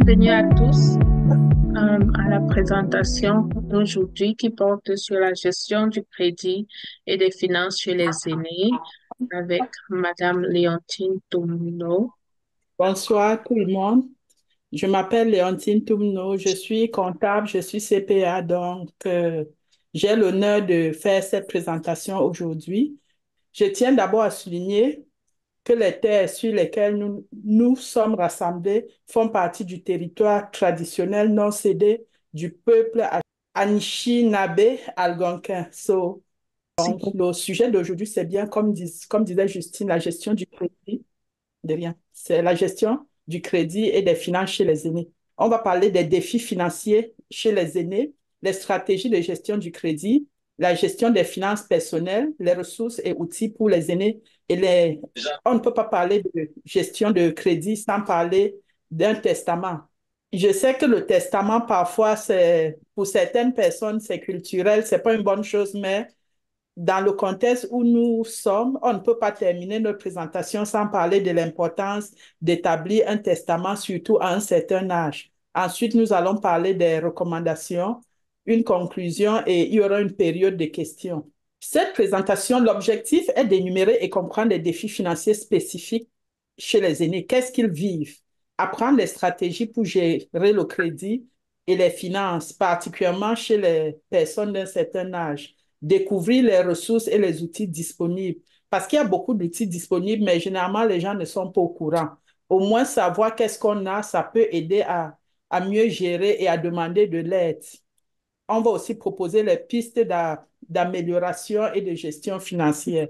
Bienvenue à tous à la présentation d'aujourd'hui qui porte sur la gestion du crédit et des finances chez les aînés avec Madame Léontine Toumino. Bonsoir tout le monde. Je m'appelle Léontine Toumno, je suis comptable, je suis CPA, donc j'ai l'honneur de faire cette présentation aujourd'hui. Je tiens d'abord à souligner que les terres sur lesquelles nous sommes rassemblés font partie du territoire traditionnel non cédé du peuple Anishinaabe algonquin. Donc, le sujet d'aujourd'hui, c'est bien, comme disait Justine, la gestion du crédit de rien. C'est la gestion du crédit et des finances chez les aînés. On va parler des défis financiers chez les aînés, les stratégies de gestion du crédit, la gestion des finances personnelles, les ressources et outils pour les aînés. On ne peut pas parler de gestion de crédit sans parler d'un testament. Je sais que le testament, parfois, pour certaines personnes, c'est culturel, c'est pas une bonne chose, mais dans le contexte où nous sommes, on ne peut pas terminer notre présentation sans parler de l'importance d'établir un testament, surtout à un certain âge. Ensuite, nous allons parler des recommandations, une conclusion et il y aura une période de questions. Cette présentation, l'objectif est d'énumérer et comprendre les défis financiers spécifiques chez les aînés. Qu'est-ce qu'ils vivent? Apprendre les stratégies pour gérer le crédit et les finances, particulièrement chez les personnes d'un certain âge, découvrir les ressources et les outils disponibles. Parce qu'il y a beaucoup d'outils disponibles, mais généralement, les gens ne sont pas au courant. Au moins, savoir qu'est-ce qu'on a, ça peut aider à mieux gérer et à demander de l'aide. On va aussi proposer les pistes d'amélioration et de gestion financière.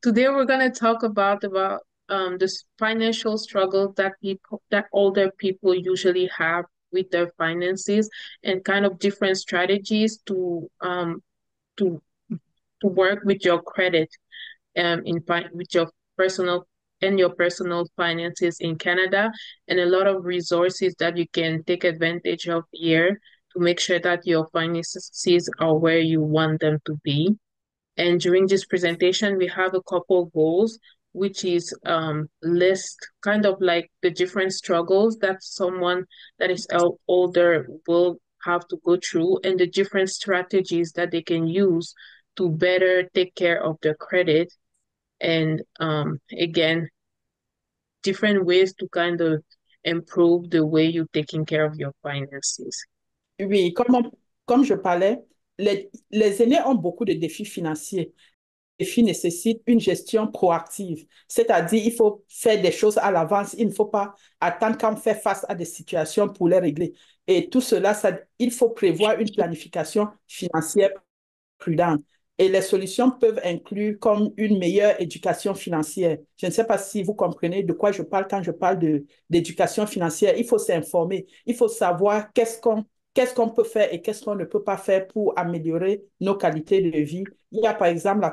Today we're going to talk about the financial struggles that older people usually have with their finances and kind of different strategies to to work with your credit with your personal and your personal finances in Canada, and a lot of resources that you can take advantage of here to make sure that your finances are where you want them to be. And during this presentation, we have a couple goals, which is list kind of like the different struggles that someone that is older will have to go through and the different strategies that they can use to better take care of their credit and again, different ways to kind of improve the way you're taking care of your finances. Oui, comme je parlais, les aînés ont beaucoup de défis financiers. Défi nécessite une gestion proactive, c'est-à-dire il faut faire des choses à l'avance, il ne faut pas attendre qu'on fait face à des situations pour les régler. Et tout cela, il faut prévoir une planification financière prudente. Et les solutions peuvent inclure comme une meilleure éducation financière. Je ne sais pas si vous comprenez de quoi je parle quand je parle d'éducation financière. Il faut s'informer, il faut savoir qu'est-ce qu'on peut faire et qu'est-ce qu'on ne peut pas faire pour améliorer nos qualités de vie. Il y a par exemple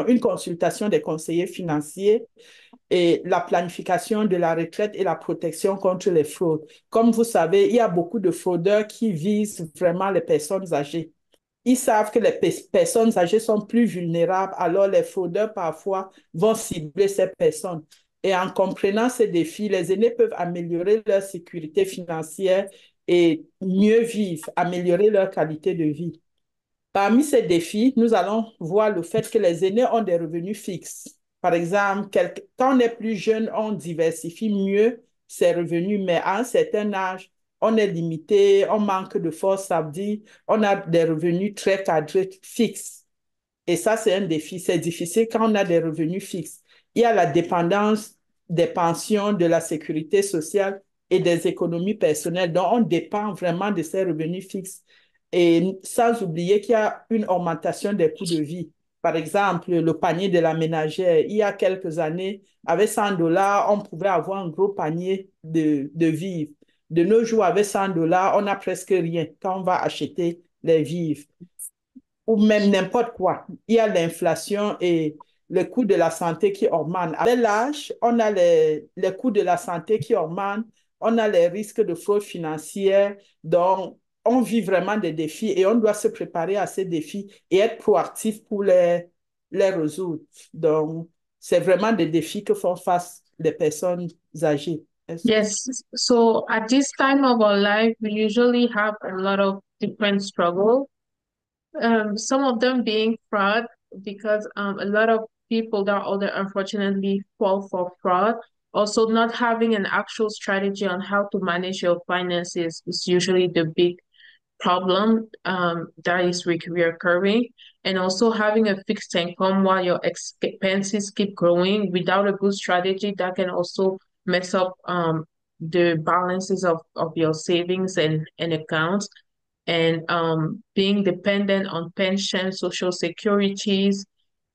une consultation des conseillers financiers et la planification de la retraite et la protection contre les fraudes. Comme vous savez, il y a beaucoup de fraudeurs qui visent vraiment les personnes âgées. Ils savent que les personnes âgées sont plus vulnérables, alors les fraudeurs parfois vont cibler ces personnes. Et en comprenant ces défis, les aînés peuvent améliorer leur sécurité financière et mieux vivre, améliorer leur qualité de vie. Parmi ces défis, nous allons voir le fait que les aînés ont des revenus fixes. Par exemple, quand on est plus jeune, on diversifie mieux ses revenus, mais à un certain âge, on est limité, on manque de force, ça veut dire on a des revenus très cadrés, fixes. Et ça, c'est un défi. C'est difficile quand on a des revenus fixes. Il y a la dépendance des pensions, de la sécurité sociale et des économies personnelles. Donc, on dépend vraiment de ces revenus fixes. Et sans oublier qu'il y a une augmentation des coûts de vie. Par exemple, le panier de la ménagère, il y a quelques années, avec 100 dollars, on pouvait avoir un gros panier de vivres. De nos jours, avec 100 dollars, on n'a presque rien quand on va acheter les vivres ou même n'importe quoi. Il y a l'inflation et le coût de la santé qui augmente. Avec l'âge, on a les coûts de la santé qui augmentent, on a les risques de fraude financière. Donc, on vit vraiment des défis et on doit se préparer à ces défis et être proactif pour les résoudre. Donc, c'est vraiment des défis que font face les personnes âgées. Yes. So at this time of our life, we usually have a lot of different struggles. Some of them being fraud, because a lot of people that are older unfortunately fall for fraud. Also, not having an actual strategy on how to manage your finances is usually the big problem that is recurring. And also having a fixed income while your expenses keep growing without a good strategy, that can also mess up the balances of your savings and accounts. And being dependent on pension, social securities,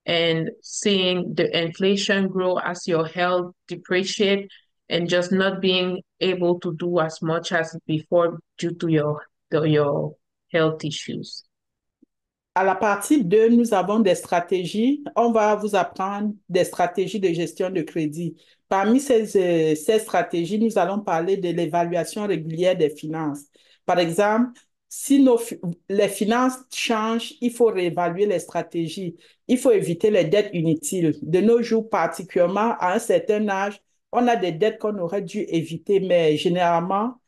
and seeing the inflation grow as your health depreciate, and just not being able to do as much as before due to your health issues. À la partie 2, nous avons des stratégies. On va vous apprendre des stratégies de gestion de crédit. Parmi ces stratégies, nous allons parler de l'évaluation régulière des finances. Par exemple, si les finances changent, il faut réévaluer les stratégies. Il faut éviter les dettes inutiles. De nos jours, particulièrement à un certain âge, on a des dettes qu'on aurait dû éviter, mais généralement,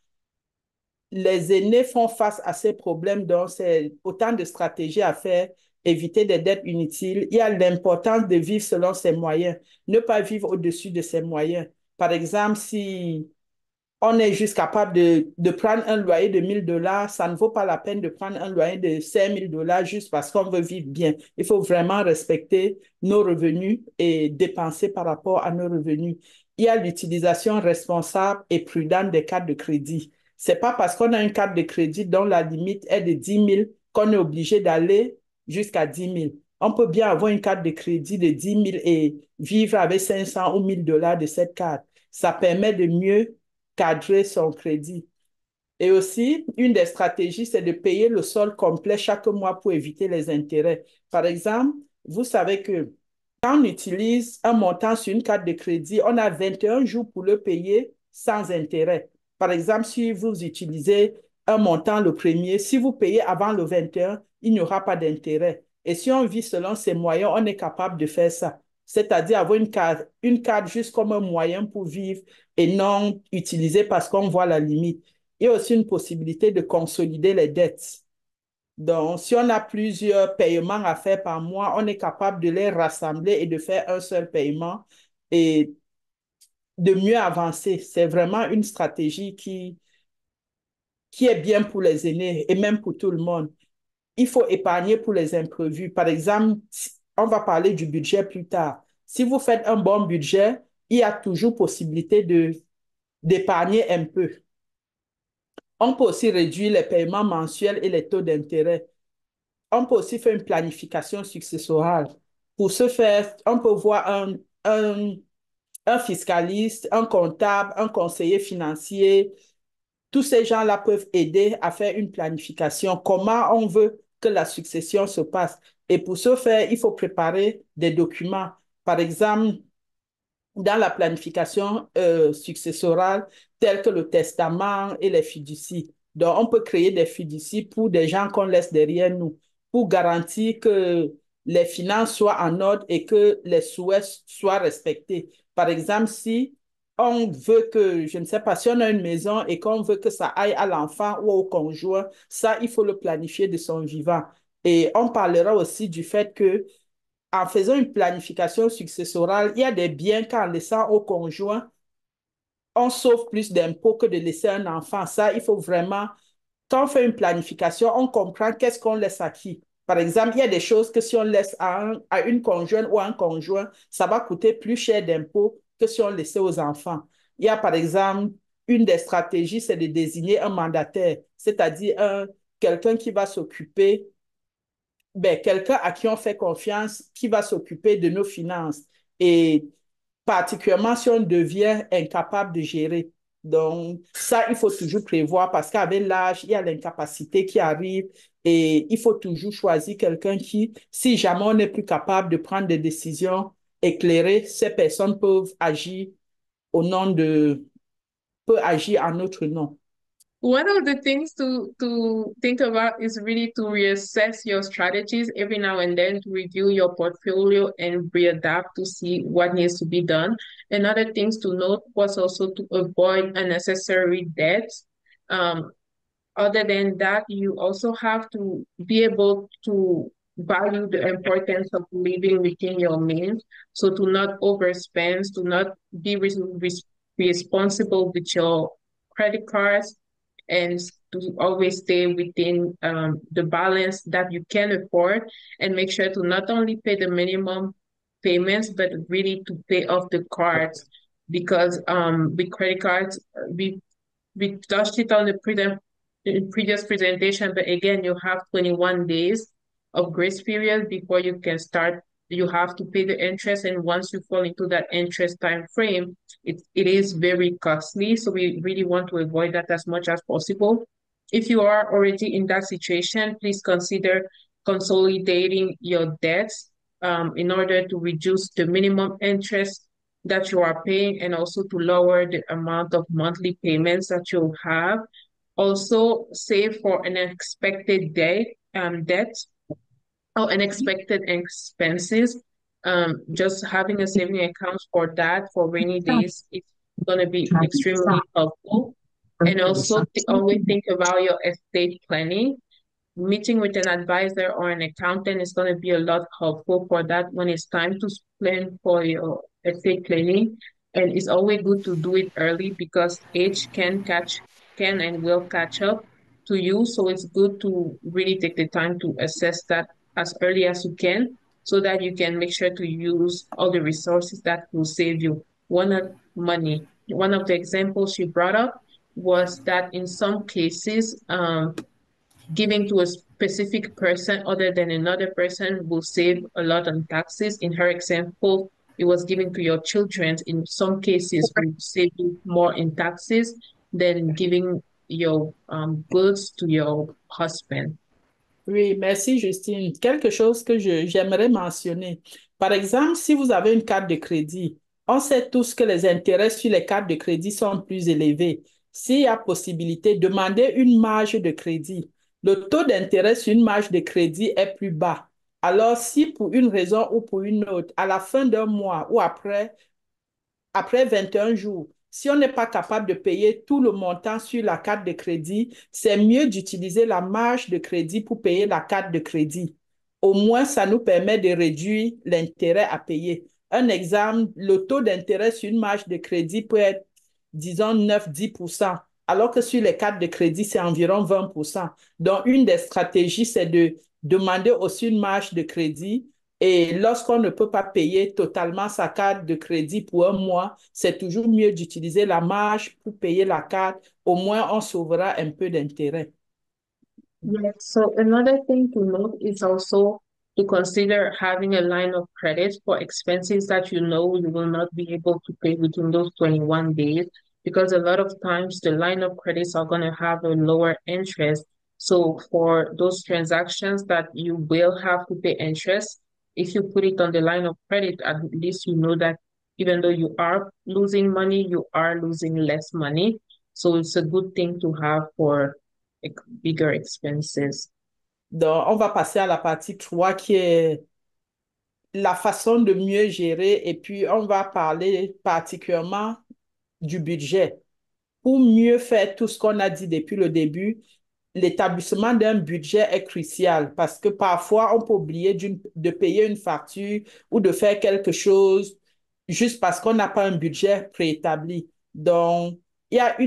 les aînés font face à ces problèmes, donc c'est autant de stratégies à faire, éviter des dettes inutiles. Il y a l'importance de vivre selon ses moyens, ne pas vivre au-dessus de ses moyens. Par exemple, si on est juste capable de prendre un loyer de 1 000 $, ça ne vaut pas la peine de prendre un loyer de 5 000 $ juste parce qu'on veut vivre bien. Il faut vraiment respecter nos revenus et dépenser par rapport à nos revenus. Il y a l'utilisation responsable et prudente des cartes de crédit. C'est pas parce qu'on a une carte de crédit dont la limite est de 10 000 qu'on est obligé d'aller jusqu'à 10 000. On peut bien avoir une carte de crédit de 10 000 et vivre avec 500 ou 1 000 $ de cette carte. Ça permet de mieux cadrer son crédit. Et aussi, une des stratégies, c'est de payer le solde complet chaque mois pour éviter les intérêts. Par exemple, vous savez que quand on utilise un montant sur une carte de crédit, on a 21 jours pour le payer sans intérêt. Par exemple, si vous utilisez un montant le premier, si vous payez avant le 21, il n'y aura pas d'intérêt. Et si on vit selon ses moyens, on est capable de faire ça. C'est-à-dire avoir une carte juste comme un moyen pour vivre et non utilisée parce qu'on voit la limite. Il y a aussi une possibilité de consolider les dettes. Donc, si on a plusieurs paiements à faire par mois, on est capable de les rassembler et de faire un seul paiement et de mieux avancer. C'est vraiment une stratégie qui est bien pour les aînés et même pour tout le monde. Il faut épargner pour les imprévus. Par exemple, on va parler du budget plus tard. Si vous faites un bon budget, il y a toujours possibilité d'épargner un peu. On peut aussi réduire les paiements mensuels et les taux d'intérêt. On peut aussi faire une planification successorale. Pour ce faire, on peut voir un, un fiscaliste, un comptable, un conseiller financier. Tous ces gens-là peuvent aider à faire une planification. Comment on veut que la succession se passe. Et pour ce faire, il faut préparer des documents. Par exemple, dans la planification successorale, tels que le testament et les fiducies. Donc, on peut créer des fiducies pour des gens qu'on laisse derrière nous, pour garantir que les finances soient en ordre et que les souhaits soient respectés. Par exemple, si on veut que, je ne sais pas, si on a une maison et qu'on veut que ça aille à l'enfant ou au conjoint, ça, il faut le planifier de son vivant. Et on parlera aussi du fait que en faisant une planification successorale, il y a des biens qu'en laissant au conjoint, on sauve plus d'impôts que de laisser un enfant. Ça, il faut vraiment, quand on fait une planification, on comprend qu'est-ce qu'on laisse à qui. Par exemple, il y a des choses que si on laisse à une conjointe ou à un conjoint, ça va coûter plus cher d'impôts que si on laissait aux enfants. Il y a par exemple, une des stratégies, c'est de désigner un mandataire, c'est-à-dire quelqu'un qui va s'occuper quelqu'un à qui on fait confiance, qui va s'occuper de nos finances. Et particulièrement si on devient incapable de gérer. Donc, ça, il faut toujours prévoir parce qu'avec l'âge, il y a l'incapacité qui arrive et il faut toujours choisir quelqu'un qui, si jamais on n'est plus capable de prendre des décisions éclairées, ces personnes peuvent agir au nom de, peuvent agir en notre nom. One of the things to think about is really to reassess your strategies every now and then to review your portfolio and readapt to see what needs to be done. Another things to note was also to avoid unnecessary debt. Um, Other than that, you also have to be able to value the importance of living within your means. So to not overspend, to not be responsible with your credit cards, and to always stay within the balance that you can afford, and make sure to not only pay the minimum payments, but really to pay off the cards. Because with credit cards, we touched it on the previous presentation, but again, you have 21 days of grace period before you can start. You have to pay the interest, and once you fall into that interest time frame, it is very costly. So we really want to avoid that as much as possible. If you are already in that situation, please consider consolidating your debts in order to reduce the minimum interest that you are paying and also to lower the amount of monthly payments that you'll have. Also, save for an expected debt or unexpected expenses. Just having a saving account for that for rainy days is going to be extremely helpful. And also, always think about your estate planning. Meeting with an advisor or an accountant is going to be a lot helpful for that when it's time to plan for your estate planning. And it's always good to do it early because age can and will catch up to you. So it's good to really take the time to assess that as early as you can so that you can make sure to use all the resources that will save you money. One of the examples she brought up was that in some cases, giving to a specific person other than another person will save a lot on taxes. In her example, it was giving to your children. In some cases, will save you more in taxes than giving your goods to your husband. Oui, merci Justine. Quelque chose que j'aimerais mentionner. Par exemple, si vous avez une carte de crédit, on sait tous que les intérêts sur les cartes de crédit sont plus élevés. S'il y a possibilité, demandez une marge de crédit. Le taux d'intérêt sur une marge de crédit est plus bas. Alors, si pour une raison ou pour une autre, à la fin d'un mois ou après 21 jours, si on n'est pas capable de payer tout le montant sur la carte de crédit, c'est mieux d'utiliser la marge de crédit pour payer la carte de crédit. Au moins, ça nous permet de réduire l'intérêt à payer. Un exemple, le taux d'intérêt sur une marge de crédit peut être, disons, 9-10%, alors que sur les cartes de crédit, c'est environ 20%. Donc, une des stratégies, c'est de demander aussi une marge de crédit et lorsqu'on ne peut pas payer totalement sa carte de crédit pour un mois, c'est toujours mieux d'utiliser la marge pour payer la carte. Au moins, on sauvera un peu d'intérêt. Yes, so another thing to note is also to consider having a line of credit for expenses that you know you will not be able to pay within those 21 days, because a lot of times the line of credits are going to have a lower interest. So for those transactions that you will have to pay interest, if you put it on the line of credit, at least you know that even though you are losing money, you are losing less money. So it's a good thing to have for bigger expenses. Donc, on va passer à la partie 3 qui est la façon de mieux gérer et puis on va parler particulièrement du budget. Pour mieux faire tout ce qu'on a dit depuis le début, l'établissement d'un budget est crucial parce que parfois, on peut oublier de payer une facture ou de faire quelque chose juste parce qu'on n'a pas un budget préétabli. Donc, il y a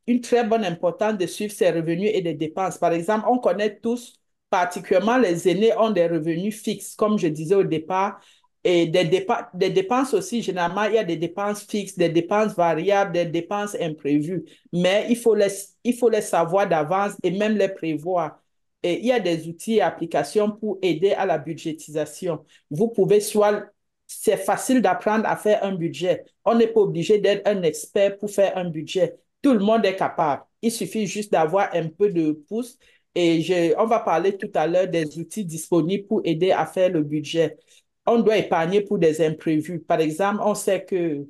une très bonne importance de suivre ses revenus et des dépenses. Par exemple, on connaît tous, particulièrement les aînés, ont des revenus fixes, comme je disais au départ, et des dépenses aussi, généralement, il y a des dépenses fixes, des dépenses variables, des dépenses imprévues. Mais il faut les savoir d'avance et même les prévoir. Et il y a des outils et applications pour aider à la budgétisation. Vous pouvez soit, c'est facile d'apprendre à faire un budget. On n'est pas obligé d'être un expert pour faire un budget. Tout le monde est capable. Il suffit juste d'avoir un peu de pouce. Et on va parler tout à l'heure des outils disponibles pour aider à faire le budget. On doit épargner pour des imprévus. Par exemple, on sait que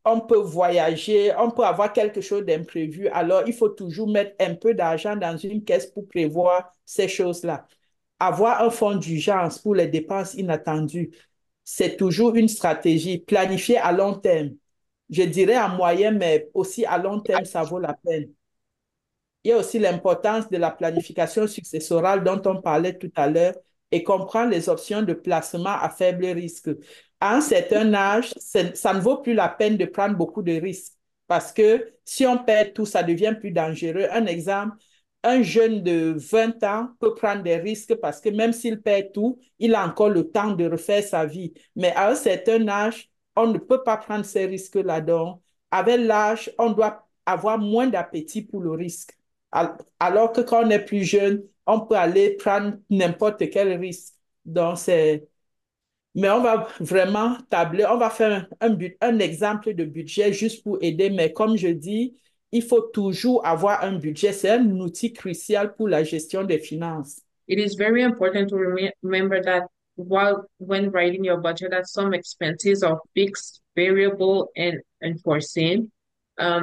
on peut voyager, on peut avoir quelque chose d'imprévu. Alors, il faut toujours mettre un peu d'argent dans une caisse pour prévoir ces choses-là. Avoir un fonds d'urgence pour les dépenses inattendues, c'est toujours une stratégie. Planifier à long terme. Je dirais à moyen, mais aussi à long terme, ça vaut la peine. Il y a aussi l'importance de la planification successorale dont on parlait tout à l'heure et comprendre les options de placement à faible risque. À un certain âge, ça ne vaut plus la peine de prendre beaucoup de risques parce que si on perd tout, ça devient plus dangereux. Un exemple, un jeune de 20 ans peut prendre des risques parce que même s'il perd tout, il a encore le temps de refaire sa vie. Mais à un certain âge, on ne peut pas prendre ces risques-là. Donc, avec l'âge, on doit avoir moins d'appétit pour le risque. Alors que quand on est plus jeune, on peut aller prendre n'importe quel risque. Donc, c'est... Mais on va vraiment tabler, on va faire un exemple de budget juste pour aider. Mais comme je dis, il faut toujours avoir un budget. C'est un outil crucial pour la gestion des finances. It is very important to remember that while when writing your budget, that some expenses are fixed, variable, and unforeseen.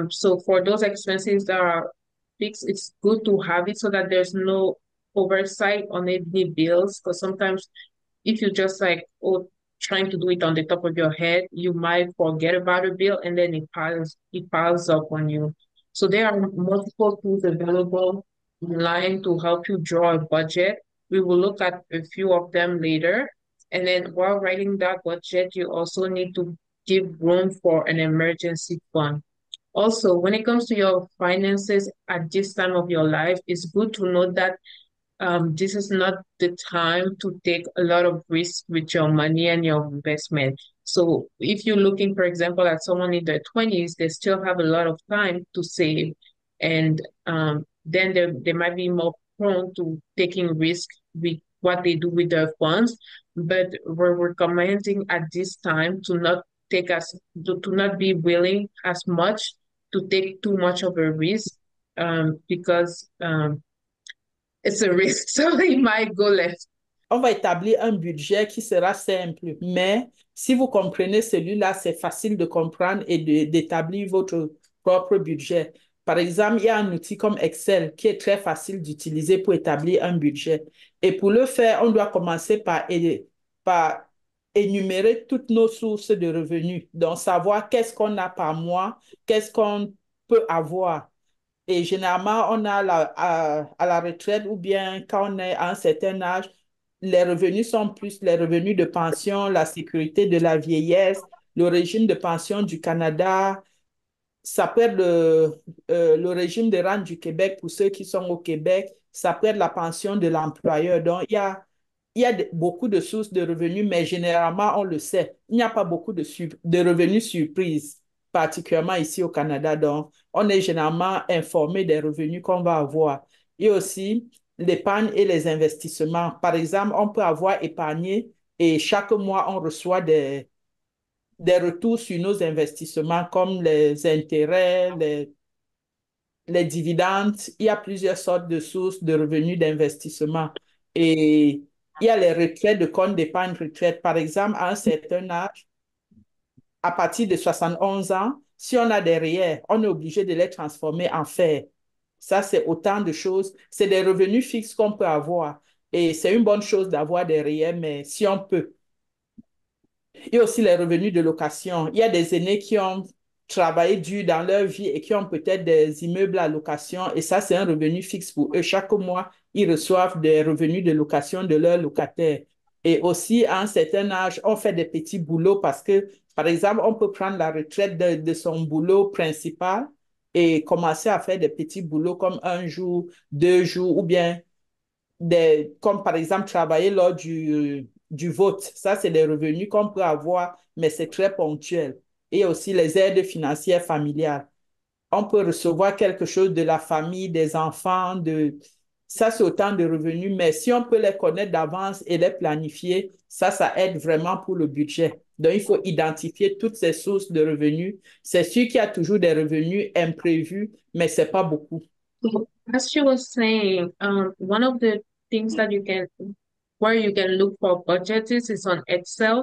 So for those expenses that are fixed, it's good to have it so that there's no oversight on any bills. Because sometimes if you just like trying to do it on the top of your head, you might forget about a bill and then it piles up on you. So there are multiple tools available online to help you draw a budget. We will look at a few of them later. And then while writing that budget, you also need to give room for an emergency fund. Also, when it comes to your finances at this time of your life, it's good to know that this is not the time to take a lot of risk with your money and your investment. So if you're looking, for example, at someone in their 20s, they still have a lot of time to save. And then they might be more prone to taking risk with what they do with their funds. But we're recommending at this time to not to not be willing as much to take too much of a risk because it's a risk, so it might go left. On va établir un budget qui sera simple, mais si vous comprenez celui-là, c'est facile de comprendre et d'établir votre propre budget. Par exemple, il y a un outil comme Excel qui est très facile d'utiliser pour établir un budget. Et pour le faire, on doit commencer par énumérer toutes nos sources de revenus. Donc, savoir qu'est-ce qu'on a par mois, qu'est-ce qu'on peut avoir. Et généralement, on a à la retraite ou bien quand on est à un certain âge, les revenus sont plus les revenus de pension, la sécurité de la vieillesse, le régime de pension du Canada. Ça peut être le régime de rente du Québec pour ceux qui sont au Québec. Ça peut être la pension de l'employeur. Donc, il y a beaucoup de sources de revenus, mais généralement, on le sait, il n'y a pas beaucoup de revenus surprises, particulièrement ici au Canada. Donc, on est généralement informé des revenus qu'on va avoir. Et aussi, l'épargne et les investissements. Par exemple, on peut avoir épargné et chaque mois, on reçoit des retours sur nos investissements comme les intérêts, les dividendes. Il y a plusieurs sortes de sources de revenus d'investissement. Et il y a les retraites de compte d'épargne retraite. Par exemple, à un certain âge, à partir de 71 ans, si on a des REER, on est obligé de les transformer en fer. Ça, c'est autant de choses. C'est des revenus fixes qu'on peut avoir. Et c'est une bonne chose d'avoir des REER, mais si on peut. Il y a aussi les revenus de location. Il y a des aînés qui ont travaillé dur dans leur vie et qui ont peut-être des immeubles à location. Et ça, c'est un revenu fixe pour eux. Chaque mois, ils reçoivent des revenus de location de leurs locataires. Et aussi, à un certain âge, on fait des petits boulots parce que, par exemple, on peut prendre la retraite de son boulot principal et commencer à faire des petits boulots comme un jour, 2 jours ou bien comme par exemple travailler lors du vote. Ça, c'est des revenus qu'on peut avoir, mais c'est très ponctuel. Et aussi les aides financières familiales. On peut recevoir quelque chose de la famille, des enfants, ça, c'est autant de revenus, mais si on peut les connaître d'avance et les planifier, ça aide vraiment pour le budget. Donc, il faut identifier toutes ces sources de revenus. C'est sûr qu'il y a toujours des revenus imprévus, mais ce n'est pas beaucoup. So, as you were saying, one of the things that where you can look for budgets is on Excel.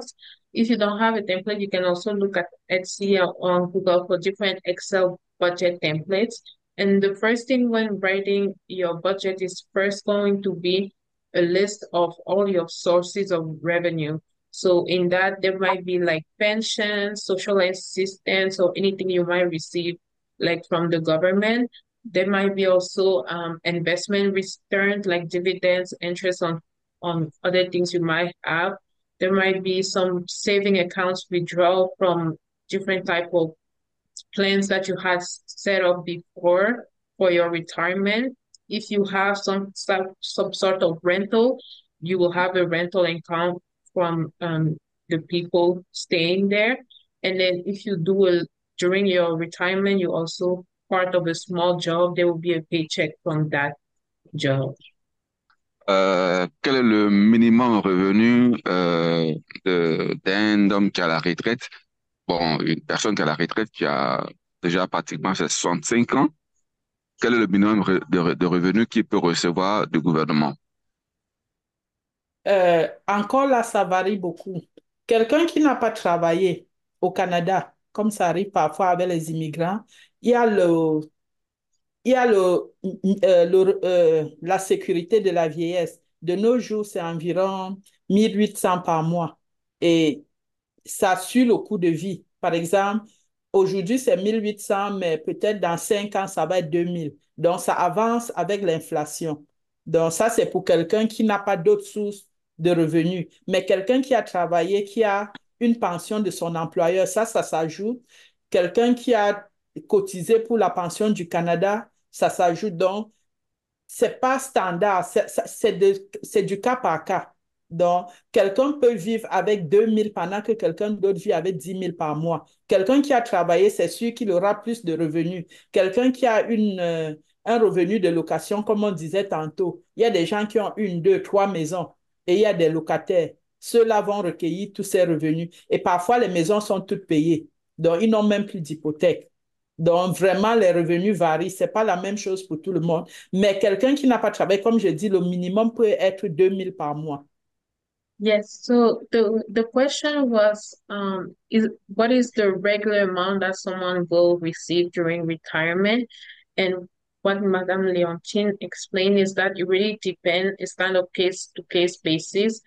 If you don't have a template, you can also look at Etsy or on Google for different Excel budget templates. And the first thing when writing your budget is first going to be a list of all your sources of revenue. So in that, there might be like pensions, social assistance, or anything you might receive like from the government. There might be also investment returns like dividends, interest on other things you might have. There might be some saving accounts withdrawal from different type of plans that you had set up before for your retirement. If you have some sort of rental, you will have a rental account from the people staying there. And then if you do during your retirement, you also part of a small job, there will be a paycheck from that job. Quel est le minimum revenu d'un homme qui est à la retraite? Bon, une personne qui est à la retraite qui a déjà pratiquement ses 65 ans. Quel est le minimum de revenu qu'il peut recevoir du gouvernement? Encore là, ça varie beaucoup. Quelqu'un qui n'a pas travaillé au Canada, comme ça arrive parfois avec les immigrants, il y a la sécurité de la vieillesse. De nos jours, c'est environ 1 800 par mois. Et ça suit le coût de vie. Par exemple, aujourd'hui, c'est 1 800, mais peut-être dans 5 ans, ça va être 2 000. Donc, ça avance avec l'inflation. Donc, ça, c'est pour quelqu'un qui n'a pas d'autres sources de revenus. Mais quelqu'un qui a travaillé, qui a une pension de son employeur, ça s'ajoute. Quelqu'un qui a cotisé pour la pension du Canada, ça s'ajoute. Donc, c'est pas standard, c'est du cas par cas. Donc, quelqu'un peut vivre avec 2 000 pendant que quelqu'un d'autre vit avec 10 000 par mois. Quelqu'un qui a travaillé, c'est sûr qu'il aura plus de revenus. Quelqu'un qui a un revenu de location, comme on disait tantôt, il y a des gens qui ont 1, 2, 3 maisons et il y a des locataires. Ceux-là vont recueillir tous ces revenus. Et parfois, les maisons sont toutes payées. Donc, ils n'ont même plus d'hypothèque. Donc, vraiment, les revenus varient. Ce n'est pas la même chose pour tout le monde. Mais quelqu'un qui n'a pas travaillé, comme je dis, le minimum peut être 2 000 par mois. Yes, so the question was is what is the regular amount that someone will receive during retirement? And what Madame Leontine explained is that it really depends, it's kind of case to case basis.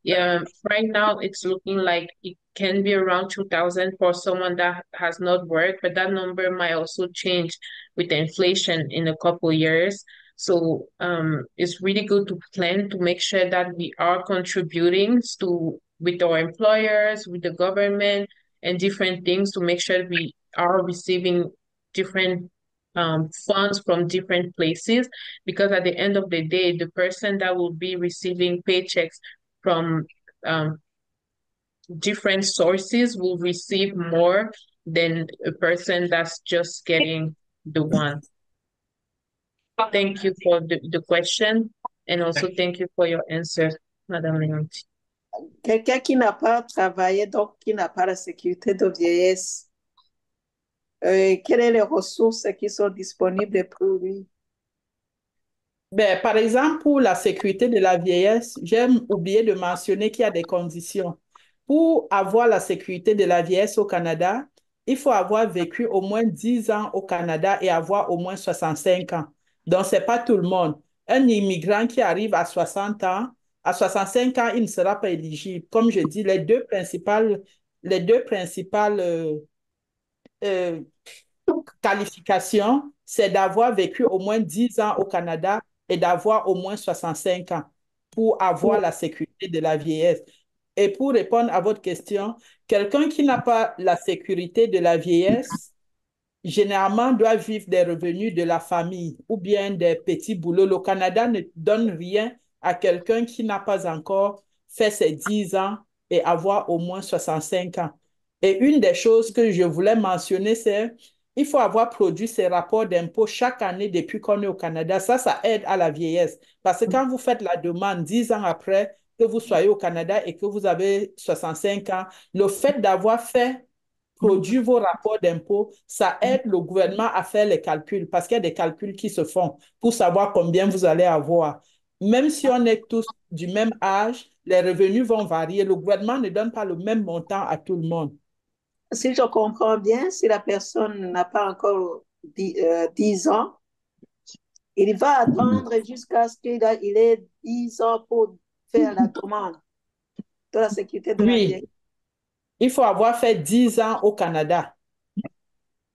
Yeah, right now it's looking like it can be around 2,000 for someone that has not worked, but that number might also change with the inflation in a couple years. So it's really good to plan to make sure that we are contributing to with our employers, with the government, and different things to make sure we are receiving different funds from different places. Because at the end of the day, the person that will be receiving paychecks from um, different sources will receive more than a person that's just getting the one. Thank you for the question and also thank you for your answer, Madame Leonti. Quelqu'un qui n'a pas travaillé, donc qui n'a pas la sécurité de vieillesse, quelles sont les ressources qui sont disponibles pour lui? Ben, par exemple, pour la sécurité de la vieillesse, j'ai oublié de mentionner qu'il y a des conditions. Pour avoir la sécurité de la vieillesse au Canada, il faut avoir vécu au moins 10 ans au Canada et avoir au moins 65 ans. Donc, ce n'est pas tout le monde. Un immigrant qui arrive à 60 ans, à 65 ans, il ne sera pas éligible. Comme je dis, les deux principales euh, qualifications, c'est d'avoir vécu au moins 10 ans au Canada et d'avoir au moins 65 ans pour avoir la sécurité de la vieillesse. Et pour répondre à votre question, quelqu'un qui n'a pas la sécurité de la vieillesse, généralement doit vivre des revenus de la famille ou bien des petits boulots. Le Canada ne donne rien à quelqu'un qui n'a pas encore fait ses 10 ans et avoir au moins 65 ans. Et une des choses que je voulais mentionner, c'est il faut avoir produit ses rapports d'impôt chaque année depuis qu'on est au Canada. Ça aide à la vieillesse. Parce que quand vous faites la demande 10 ans après que vous soyez au Canada et que vous avez 65 ans, le fait d'avoir produit vos rapports d'impôt, ça aide le gouvernement à faire les calculs parce qu'il y a des calculs qui se font pour savoir combien vous allez avoir. Même si on est tous du même âge, les revenus vont varier. Le gouvernement ne donne pas le même montant à tout le monde. Si je comprends bien, si la personne n'a pas encore 10 ans, il va attendre jusqu'à ce qu'il ait 10 ans pour faire la demande de la sécurité de la vieillesse. Oui, il faut avoir fait 10 ans au Canada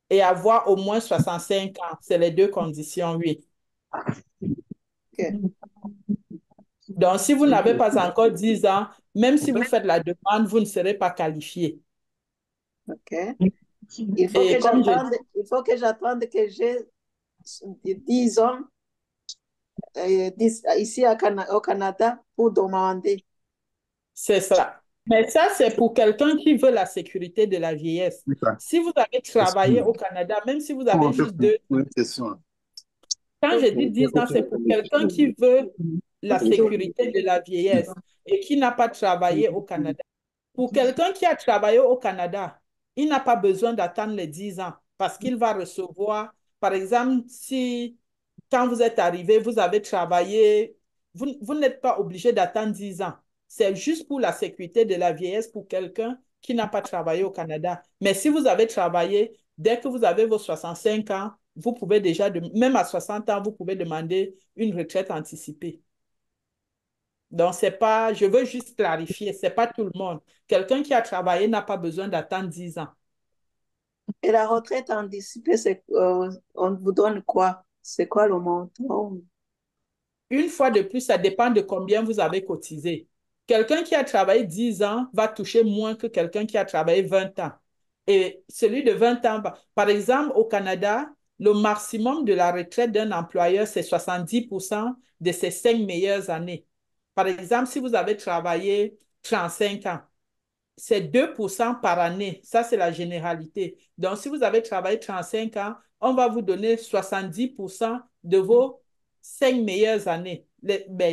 et avoir au moins 65 ans. C'est les deux conditions, oui. OK. Donc, si vous n'avez pas encore 10 ans, même si vous faites la demande, vous ne serez pas qualifié. OK. Il faut Et comme je que j'attende que j'ai 10 ans ici au Canada pour demander. C'est ça. Mais ça, c'est pour quelqu'un qui veut la sécurité de la vieillesse. Si vous avez travaillé au Canada, même si vous avez juste deux, quand je dis 10 ans, c'est pour quelqu'un qui veut la sécurité de la vieillesse et qui n'a pas travaillé au Canada. Pour quelqu'un qui a travaillé au Canada, il n'a pas besoin d'attendre les 10 ans parce qu'il va recevoir, par exemple, si quand vous êtes arrivé, vous avez travaillé, vous n'êtes pas obligé d'attendre 10 ans. C'est juste pour la sécurité de la vieillesse pour quelqu'un qui n'a pas travaillé au Canada. Mais si vous avez travaillé, dès que vous avez vos 65 ans, vous pouvez déjà, même à 60 ans, vous pouvez demander une retraite anticipée. Donc, c'est pas, je veux juste clarifier, c'est pas tout le monde. Quelqu'un qui a travaillé n'a pas besoin d'attendre 10 ans. Et la retraite anticipée, on vous donne quoi? C'est quoi le montant? Une fois de plus, ça dépend de combien vous avez cotisé. Quelqu'un qui a travaillé 10 ans va toucher moins que quelqu'un qui a travaillé 20 ans. Et celui de 20 ans, par exemple, au Canada, le maximum de la retraite d'un employeur, c'est 70% de ses 5 meilleures années. Par exemple, si vous avez travaillé 35 ans, c'est 2% par année. Ça, c'est la généralité. Donc, si vous avez travaillé 35 ans, on va vous donner 70% de vos 5 meilleures années.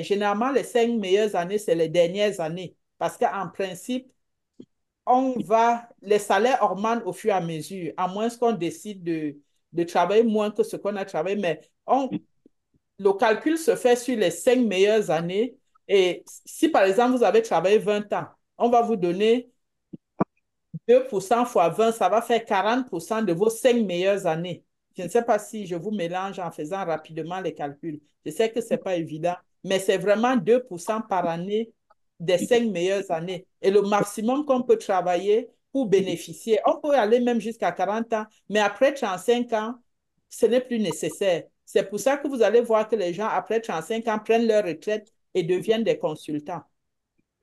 Généralement, les 5 meilleures années, c'est les dernières années. Parce qu'en principe, les salaires augmentent au fur et à mesure, à moins qu'on décide de travailler moins que ce qu'on a travaillé. Mais le calcul se fait sur les 5 meilleures années. Et si, par exemple, vous avez travaillé 20 ans, on va vous donner 2% fois 20, ça va faire 40% de vos 5 meilleures années. Je ne sais pas si je vous mélange en faisant rapidement les calculs. Je sais que ce n'est pas évident, mais c'est vraiment 2% par année des 5 meilleures années. Et le maximum qu'on peut travailler pour bénéficier, on peut aller même jusqu'à 40 ans, mais après 35 ans, ce n'est plus nécessaire. C'est pour ça que vous allez voir que les gens, après 35 ans, prennent leur retraite et deviennent des consultants.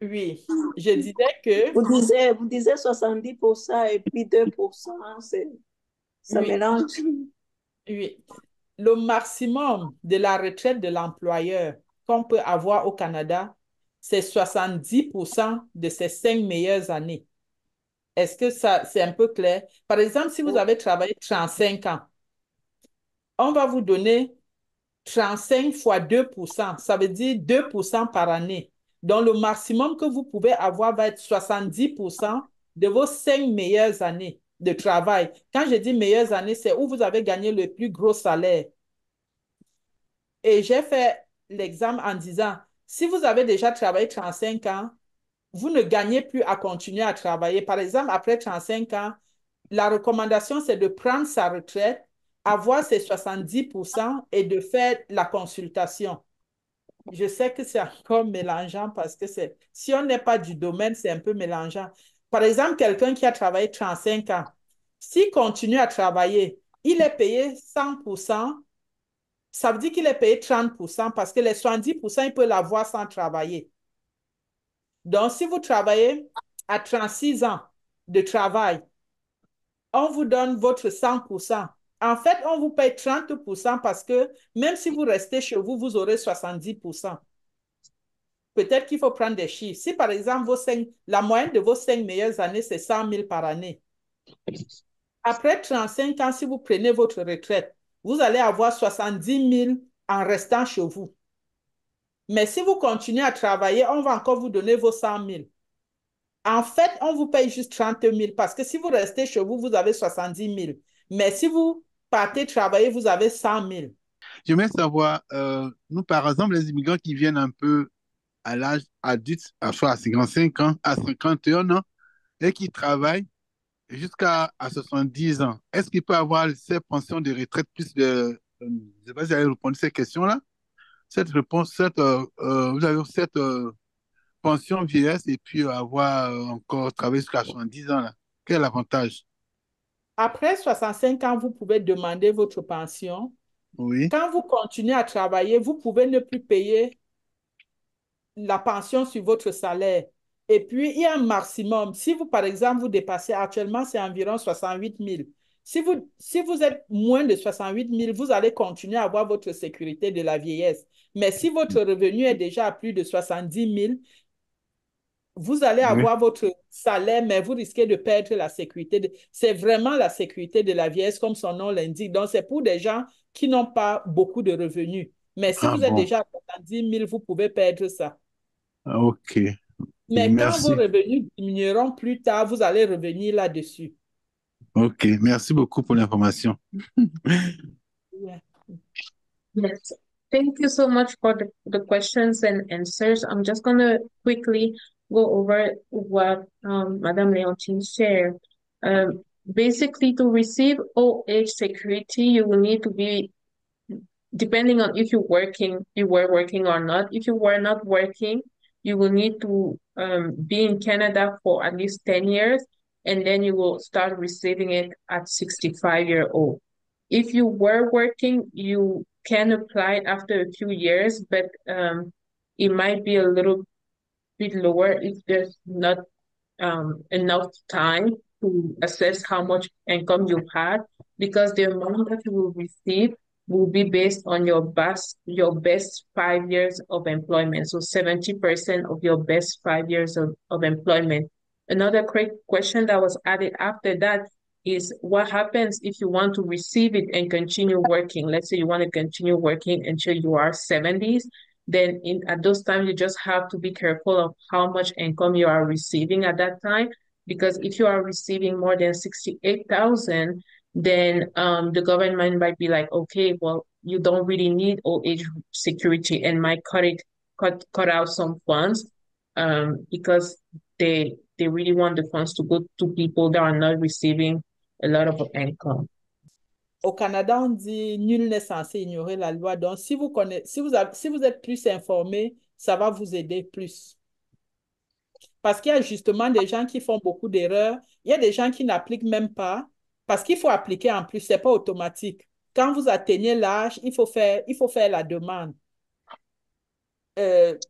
Oui, je disais que Vous disiez 70% et puis 2%, ça oui, mélange. oui. Le maximum de la retraite de l'employeur qu'on peut avoir au Canada, c'est 70% de ses 5 meilleures années. Est-ce que ça, c'est un peu clair? Par exemple, si vous avez travaillé 35 ans, on va vous donner 35 fois 2%. Ça veut dire 2% par année. Donc, le maximum que vous pouvez avoir va être 70% de vos 5 meilleures années de travail. Quand je dis meilleures années, c'est où vous avez gagné le plus gros salaire. Et j'ai fait l'examen en disant, si vous avez déjà travaillé 35 ans, vous ne gagnez plus à continuer à travailler. Par exemple, après 35 ans, la recommandation, c'est de prendre sa retraite, avoir ses 70% et de faire la consultation. Je sais que c'est encore mélangeant parce que si on n'est pas du domaine, c'est un peu mélangeant. Par exemple, quelqu'un qui a travaillé 35 ans, s'il continue à travailler, il est payé 100%. Ça veut dire qu'il est payé 30% parce que les 70%, il peut l'avoir sans travailler. Donc, si vous travaillez à 36 ans de travail, on vous donne votre 100%. En fait, on vous paye 30% parce que même si vous restez chez vous, vous aurez 70%. Peut-être qu'il faut prendre des chiffres. Si, par exemple, la moyenne de vos 5 meilleures années, c'est 100 000 par année. Après 35 ans, si vous prenez votre retraite, vous allez avoir 70 000 en restant chez vous. Mais si vous continuez à travailler, on va encore vous donner vos 100 000. En fait, on vous paye juste 30 000 parce que si vous restez chez vous, vous avez 70 000. Mais si vous partez travailler, vous avez 100 000. J'aimerais savoir, nous, par exemple, les immigrants qui viennent un peu à l'âge adulte, soit à 55 ans, à 51 ans, et qui travaille à 70 ans, est-ce qu'il peut avoir ces pensions de retraite plus de... je ne sais pas si vous avez répondu à ces questions-là. Cette réponse, vous avez cette pension vieillesse et puis avoir encore travaillé jusqu'à 70 ans, là. Quel est l'avantage? Après 65 ans, vous pouvez demander votre pension. Oui. Quand vous continuez à travailler, vous pouvez ne plus payer la pension sur votre salaire. Et puis, il y a un maximum. Si vous, par exemple, vous dépassez actuellement, c'est environ 68 000. Si vous êtes moins de 68 000, vous allez continuer à avoir votre sécurité de la vieillesse. Mais si votre revenu est déjà à plus de 70 000, vous allez Oui. avoir votre salaire, mais vous risquez de perdre la sécurité. C'est vraiment la sécurité de la vieillesse, comme son nom l'indique. Donc, c'est pour des gens qui n'ont pas beaucoup de revenus. Mais si Ah vous êtes bon. déjà à 70 000, vous pouvez perdre ça. Ah, OK. Mais quand vos Merci. revenus diminueront plus tard, vous allez revenir là-dessus. OK. Merci beaucoup pour l'information. Yeah. Yes. Thank you so much for the questions and answers. I'm just going to quickly go over what Madame Leontine shared. Basically, to receive old age security, you will need to be, depending on if you were working or not. If you were not working, you will need to be in Canada for at least 10 years, and then you will start receiving it at 65 years old. If you were working, you can apply it after a few years, but it might be a little bit lower if there's not enough time to assess how much income you had, because the amount that you will receive will be based on your best 5 years of employment. So 70% of your best 5 years of employment. Another quick question that was added after that is what happens if you want to receive it and continue working? Let's say you want to continue working until you are 70s, then at those times you just have to be careful of how much income you are receiving at that time. Because if you are receiving more than 68,000, then the government might be like, okay, well, you don't really need old age security, and might cut out some funds because they really want the funds to go to people that are not receiving a lot of income. Au Canada, on dit nul n'est censé ignorer la loi. Donc, si vous êtes plus informé, ça va vous aider plus. Parce qu'il y a justement des gens qui font beaucoup d'erreurs. Il y a des gens qui n'appliquent même pas. Parce qu'il faut appliquer en plus, ce n'est pas automatique. Quand vous atteignez l'âge, il faut faire la demande.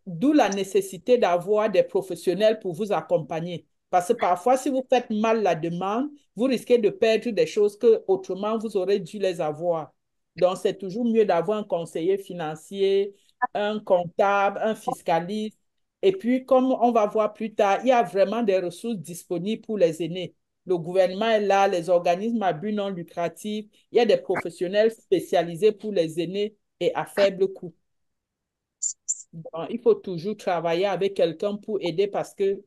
D'où la nécessité d'avoir des professionnels pour vous accompagner. Parce que parfois, si vous faites mal la demande, vous risquez de perdre des choses que autrement vous aurez dû les avoir. Donc, c'est toujours mieux d'avoir un conseiller financier, un comptable, un fiscaliste. Et puis, comme on va voir plus tard, il y a vraiment des ressources disponibles pour les aînés. Le gouvernement est là, les organismes à but non lucratif. Il y a des professionnels spécialisés pour les aînés et à faible coût. Bon, il faut toujours travailler avec quelqu'un pour aider parce que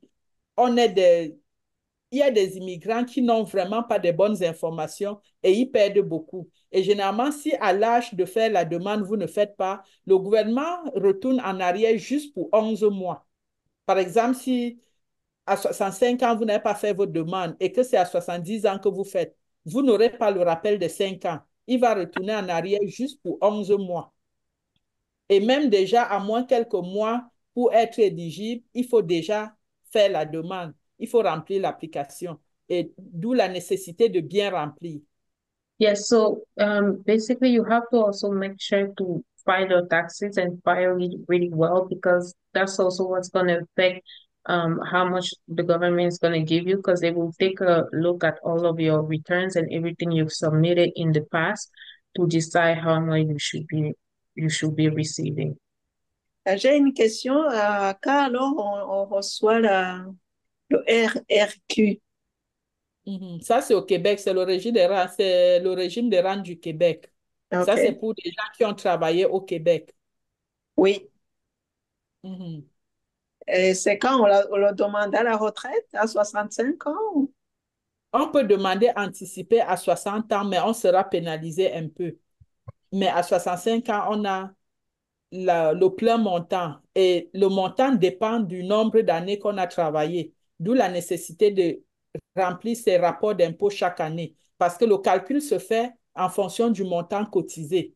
il y a des immigrants qui n'ont vraiment pas de bonnes informations et ils perdent beaucoup. Et généralement, si à l'âge de faire la demande, vous ne faites pas, le gouvernement retourne en arrière juste pour 11 mois. Par exemple, si à 65 ans, vous n'avez pas fait votre demande et que c'est à 70 ans que vous faites, vous n'aurez pas le rappel de 5 ans. Il va retourner en arrière juste pour 11 mois. Et même déjà, à moins quelques mois, pour être éligible, il faut déjà faire la demande. Il faut remplir l'application. Et d'où la nécessité de bien remplir. Yes, so basically you have to also make sure to file your taxes and file it really well, because that's also what's going to affect how much the government is going to give you, because they will take a look at all of your returns and everything you've submitted in the past to decide how much you should be receiving. J'ai une question. Quand alors on reçoit le RRQ? Ça, c'est au Québec. C'est le régime des rentes du Québec. Ça, c'est OK. pour des gens qui ont travaillé au Québec. Oui. Mhm. Et c'est quand on le demande à la retraite, à 65 ans? On peut demander anticiper à 60 ans, mais on sera pénalisé un peu. Mais à 65 ans, on a le plein montant. Et le montant dépend du nombre d'années qu'on a travaillé, d'où la nécessité de remplir ces rapports d'impôt chaque année, parce que le calcul se fait en fonction du montant cotisé.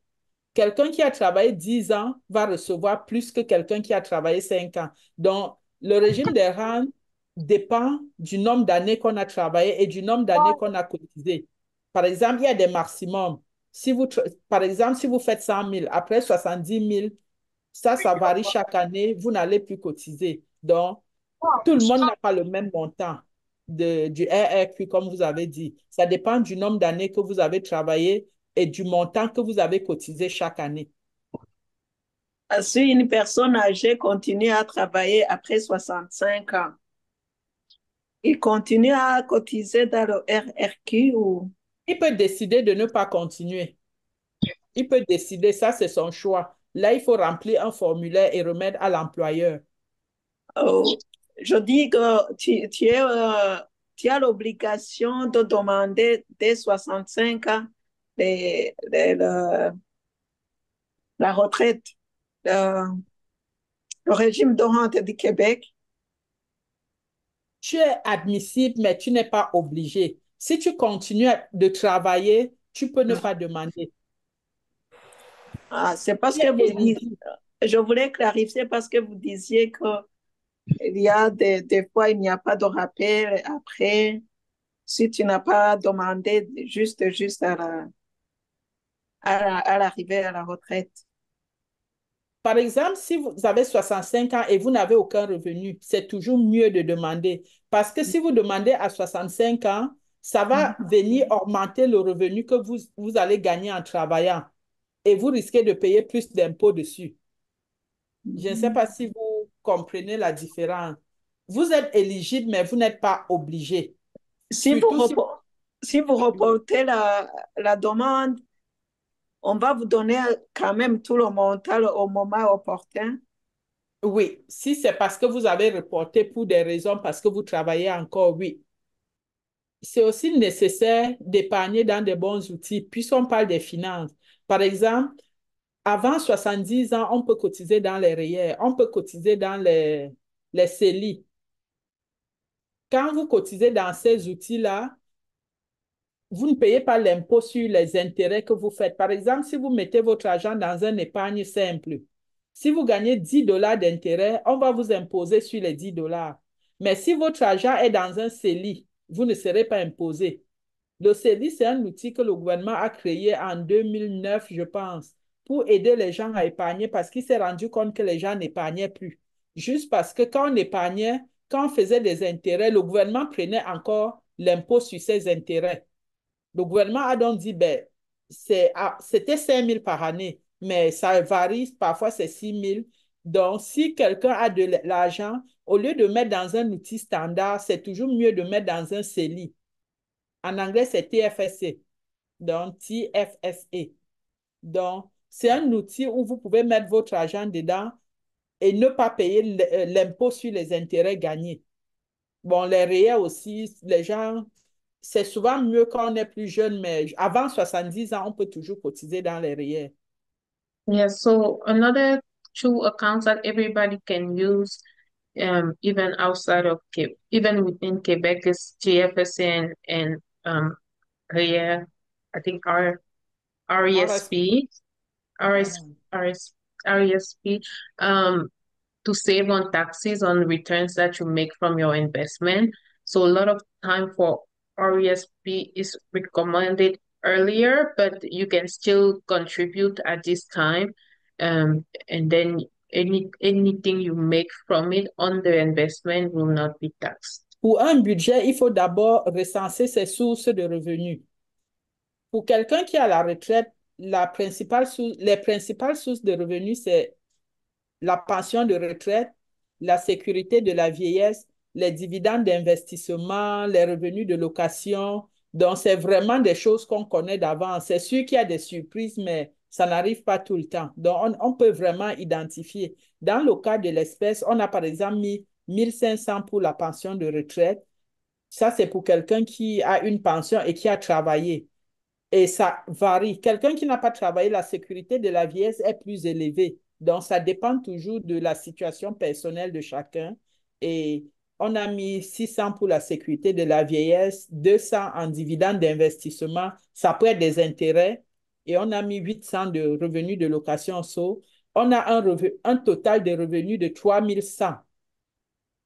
Quelqu'un qui a travaillé 10 ans va recevoir plus que quelqu'un qui a travaillé 5 ans. Donc, le régime des rentes dépend du nombre d'années qu'on a travaillé et du nombre d'années qu'on a cotisé. Par exemple, il y a des maximums. Par exemple, si vous faites 100 000, après 70 000, ça varie chaque année, vous n'allez plus cotiser. Donc, tout le monde n'a pas le même montant du RRQ, comme vous avez dit. Ça dépend du nombre d'années que vous avez travaillé et du montant que vous avez cotisé chaque année. Si une personne âgée continue à travailler après 65 ans, il continue à cotiser dans le RRQ ou... Il peut décider de ne pas continuer. Il peut décider, ça c'est son choix. Là, il faut remplir un formulaire et remettre à l'employeur. Je dis que tu as l'obligation de demander dès 65 ans la retraite, le régime de rente du Québec. Tu es admissible, mais tu n'es pas obligé. Si tu continues de travailler, tu peux ne pas demander. Ah, c'est parce Tu es que vous dites, éligible. je voulais clarifier parce que vous disiez que il y a des fois, il n'y a pas de rappel après, si tu n'as pas demandé juste à l'arrivée à la retraite. Par exemple, si vous avez 65 ans et vous n'avez aucun revenu, c'est toujours mieux de demander. Parce que si vous demandez à 65 ans, ça va venir augmenter le revenu que vous allez gagner en travaillant et vous risquez de payer plus d'impôts dessus. Je ne sais pas si vous comprenez la différence. Vous êtes éligible, mais vous n'êtes pas obligé. Si vous, Surtout si... si vous reportez la demande, on va vous donner quand même tout le montant au moment opportun. Oui, si c'est parce que vous avez reporté pour des raisons, parce que vous travaillez encore, oui. C'est aussi nécessaire d'épargner dans de bons outils, puisqu'on parle des finances. Par exemple, avant 70 ans, on peut cotiser dans les REER, on peut cotiser dans les CELI. Quand vous cotisez dans ces outils-là, vous ne payez pas l'impôt sur les intérêts que vous faites. Par exemple, si vous mettez votre argent dans un épargne simple, si vous gagnez 10 dollars d'intérêt, on va vous imposer sur les 10 dollars. Mais si votre argent est dans un CELI, vous ne serez pas imposé. Le CELI, c'est un outil que le gouvernement a créé en 2009, je pense, pour aider les gens à épargner parce qu'il s'est rendu compte que les gens n'épargnaient plus. Juste parce que quand on épargnait, quand on faisait des intérêts, le gouvernement prenait encore l'impôt sur ces intérêts. Le gouvernement a donc dit, ben, c'était 5 000 par année, mais ça varie, parfois c'est 6 000. Donc, si quelqu'un a de l'argent, au lieu de mettre dans un outil standard, c'est toujours mieux de mettre dans un CELI. En anglais, c'est TFSA. Donc, TFSA. Donc, c'est un outil où vous pouvez mettre votre argent dedans et ne pas payer l'impôt sur les intérêts gagnés. Bon, les REER aussi, les gens, c'est souvent mieux quand on est plus jeune, mais avant 70 ans, on peut toujours cotiser dans les REER. Yeah, so another two accounts that everybody can use, even outside of even within Quebec, is GFSA and yeah, I think RSP. RESP, RS, Mhm. RS, RESP, to save on taxes on returns that you make from your investment. So a lot of time for RESP is recommended earlier, but you can still contribute at this time. And then anything you make from it on the investment will not be taxed. Pour un budget, il faut d'abord recenser ses sources de revenus. Pour quelqu'un qui est à la retraite, les principales sources de revenus, c'est la pension de retraite, la sécurité de la vieillesse, les dividendes d'investissement, les revenus de location. Donc, c'est vraiment des choses qu'on connaît d'avance. C'est sûr qu'il y a des surprises, mais ça n'arrive pas tout le temps. Donc, on peut vraiment identifier. Dans le cas de l'espèce, on a par exemple mis 1 500 pour la pension de retraite. Ça, c'est pour quelqu'un qui a une pension et qui a travaillé. Et ça varie. Quelqu'un qui n'a pas travaillé, la sécurité de la vieillesse est plus élevée. Donc, ça dépend toujours de la situation personnelle de chacun. Et on a mis 600 pour la sécurité de la vieillesse, 200 en dividendes d'investissement, ça peut être des intérêts, et on a mis 800 de revenus de location SO. On a un total de revenus de 3100.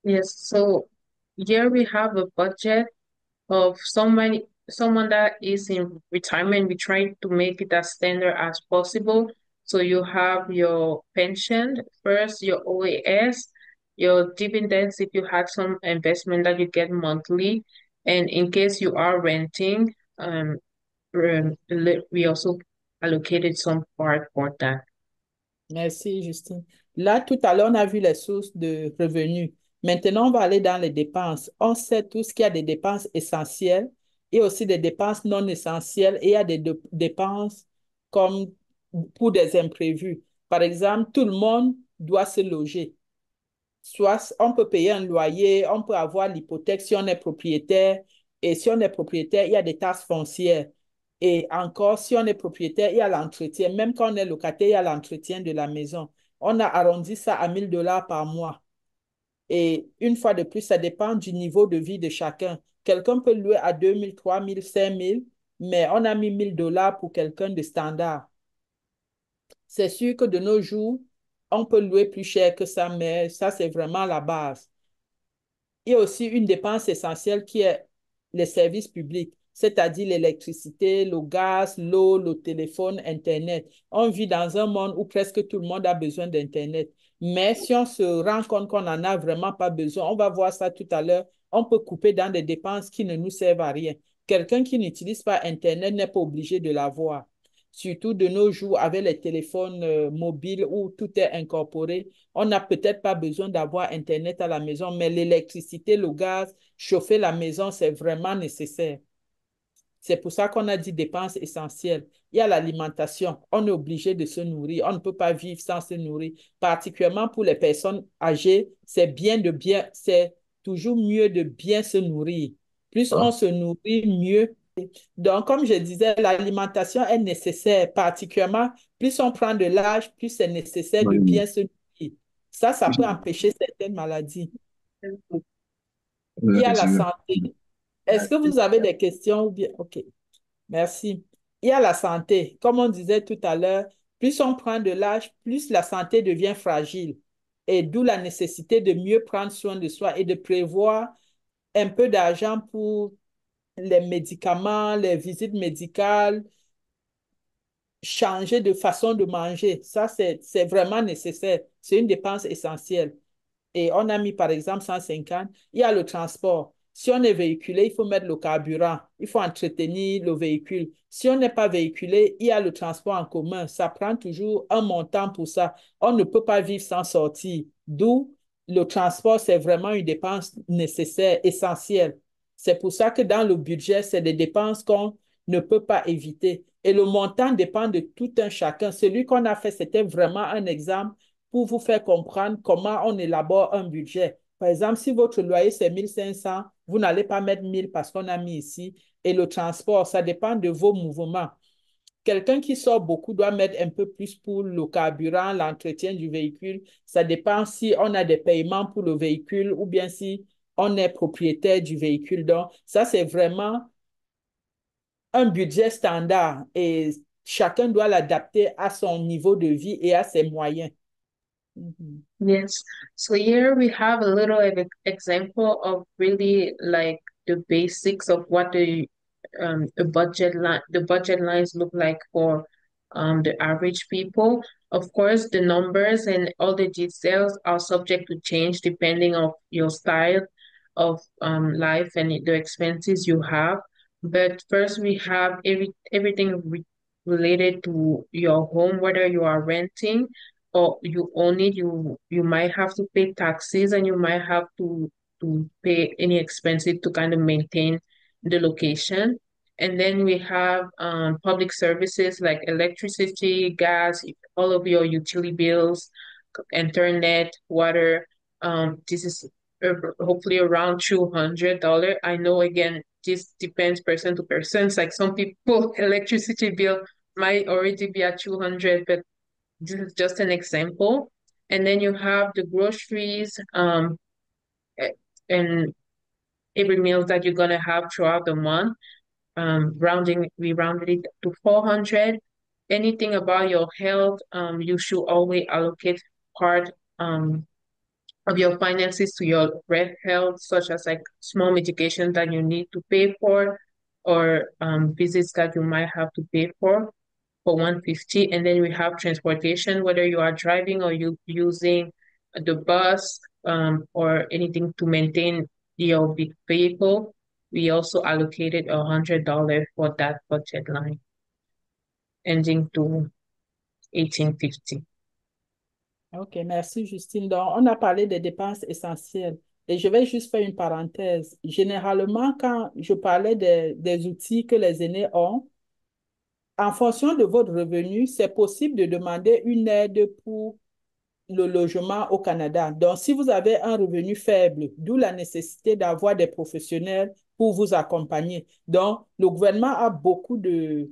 Yes, so here we have a budget of someone that is in retirement. We try to make it as standard as possible. So you have your pension first, your OAS, your dividends if you had some investment that you get monthly, and in case you are renting, we also allocated some part for that. Merci, Justine. Là, tout à l'heure, on a vu les sources de revenus. Maintenant, on va aller dans les dépenses. On sait tous qu'il y a des dépenses essentielles et aussi des dépenses non essentielles et il y a des dépenses comme pour des imprévus. Par exemple, tout le monde doit se loger. Soit on peut payer un loyer, on peut avoir l'hypothèque si on est propriétaire. Et si on est propriétaire, il y a des taxes foncières. Et encore, si on est propriétaire, il y a l'entretien. Même quand on est locataire, il y a l'entretien de la maison. On a arrondi ça à 1 000 $ par mois. Et une fois de plus, ça dépend du niveau de vie de chacun. Quelqu'un peut louer à 2 000, 3 000, 5 000, mais on a mis 1 000 $ pour quelqu'un de standard. C'est sûr que de nos jours, on peut louer plus cher que ça, mais ça, c'est vraiment la base. Il y a aussi une dépense essentielle qui est les services publics, c'est-à-dire l'électricité, le gaz, l'eau, le téléphone, Internet. On vit dans un monde où presque tout le monde a besoin d'Internet. Mais si on se rend compte qu'on n'en a vraiment pas besoin, on va voir ça tout à l'heure, on peut couper dans des dépenses qui ne nous servent à rien. Quelqu'un qui n'utilise pas Internet n'est pas obligé de l'avoir. Surtout de nos jours, avec les téléphones mobiles où tout est incorporé, on n'a peut-être pas besoin d'avoir Internet à la maison, mais l'électricité, le gaz, chauffer la maison, c'est vraiment nécessaire. C'est pour ça qu'on a dit dépenses essentielles. Il y a l'alimentation. On est obligé de se nourrir. On ne peut pas vivre sans se nourrir. Particulièrement pour les personnes âgées, c'est toujours mieux de bien se nourrir. Plus on se nourrit, mieux. Donc, comme je disais, l'alimentation est nécessaire, particulièrement plus on prend de l'âge, plus c'est nécessaire de bien se nourrir. Ça peut empêcher certaines maladies. Il y a la santé. Est-ce que vous avez des questions ou bien? OK, merci. Il y a la santé. Comme on disait tout à l'heure, plus on prend de l'âge, plus la santé devient fragile. Et d'où la nécessité de mieux prendre soin de soi et de prévoir un peu d'argent pour les médicaments, les visites médicales, changer de façon de manger. Ça, c'est vraiment nécessaire. C'est une dépense essentielle. Et on a mis, par exemple, 150. Il y a le transport. Si on est véhiculé, il faut mettre le carburant. Il faut entretenir le véhicule. Si on n'est pas véhiculé, il y a le transport en commun. Ça prend toujours un montant pour ça. On ne peut pas vivre sans sortir. D'où le transport, c'est vraiment une dépense nécessaire, essentielle. C'est pour ça que dans le budget, c'est des dépenses qu'on ne peut pas éviter. Et le montant dépend de tout un chacun. Celui qu'on a fait, c'était vraiment un exemple pour vous faire comprendre comment on élabore un budget. Par exemple, si votre loyer, c'est 1 500, vous n'allez pas mettre 1 000 parce qu'on a mis ici. Et le transport, ça dépend de vos mouvements. Quelqu'un qui sort beaucoup doit mettre un peu plus pour le carburant, l'entretien du véhicule. Ça dépend si on a des paiements pour le véhicule ou bien si on est propriétaire du véhicule. Donc, ça, c'est vraiment un budget standard et chacun doit l'adapter à son niveau de vie et à ses moyens. Yes. So here we have a little example of really like the basics of what the budget lines look like for the average people. Of course, the numbers and all the details are subject to change depending on your style of life and the expenses you have. But first, we have everything related to your home, whether you are renting or you own it, you might have to pay taxes and you might have to pay any expenses to kind of maintain the location. And then we have public services like electricity, gas, all of your utility bills, internet, water. This is hopefully around $200. I know again, this depends person to person. It's like some people electricity bill might already be at 200, but this is just an example. And then you have the groceries, and every meal that you're gonna have throughout the month. We rounded it to 400. Anything about your health, you should always allocate part of your finances to your red health, such as like small medications that you need to pay for, or visits that you might have to pay for 150. And then we have transportation, whether you are driving or you using the bus, or anything to maintain your big vehicle. We also allocated $100 for that budget line, ending to 1850. OK, merci Justine. Donc, on a parlé des dépenses essentielles et je vais juste faire une parenthèse. Généralement, quand je parlais des outils que les aînés ont, en fonction de votre revenu, c'est possible de demander une aide pour le logement au Canada. Donc, si vous avez un revenu faible, d'où la nécessité d'avoir des professionnels pour vous accompagner. Donc, le gouvernement a beaucoup de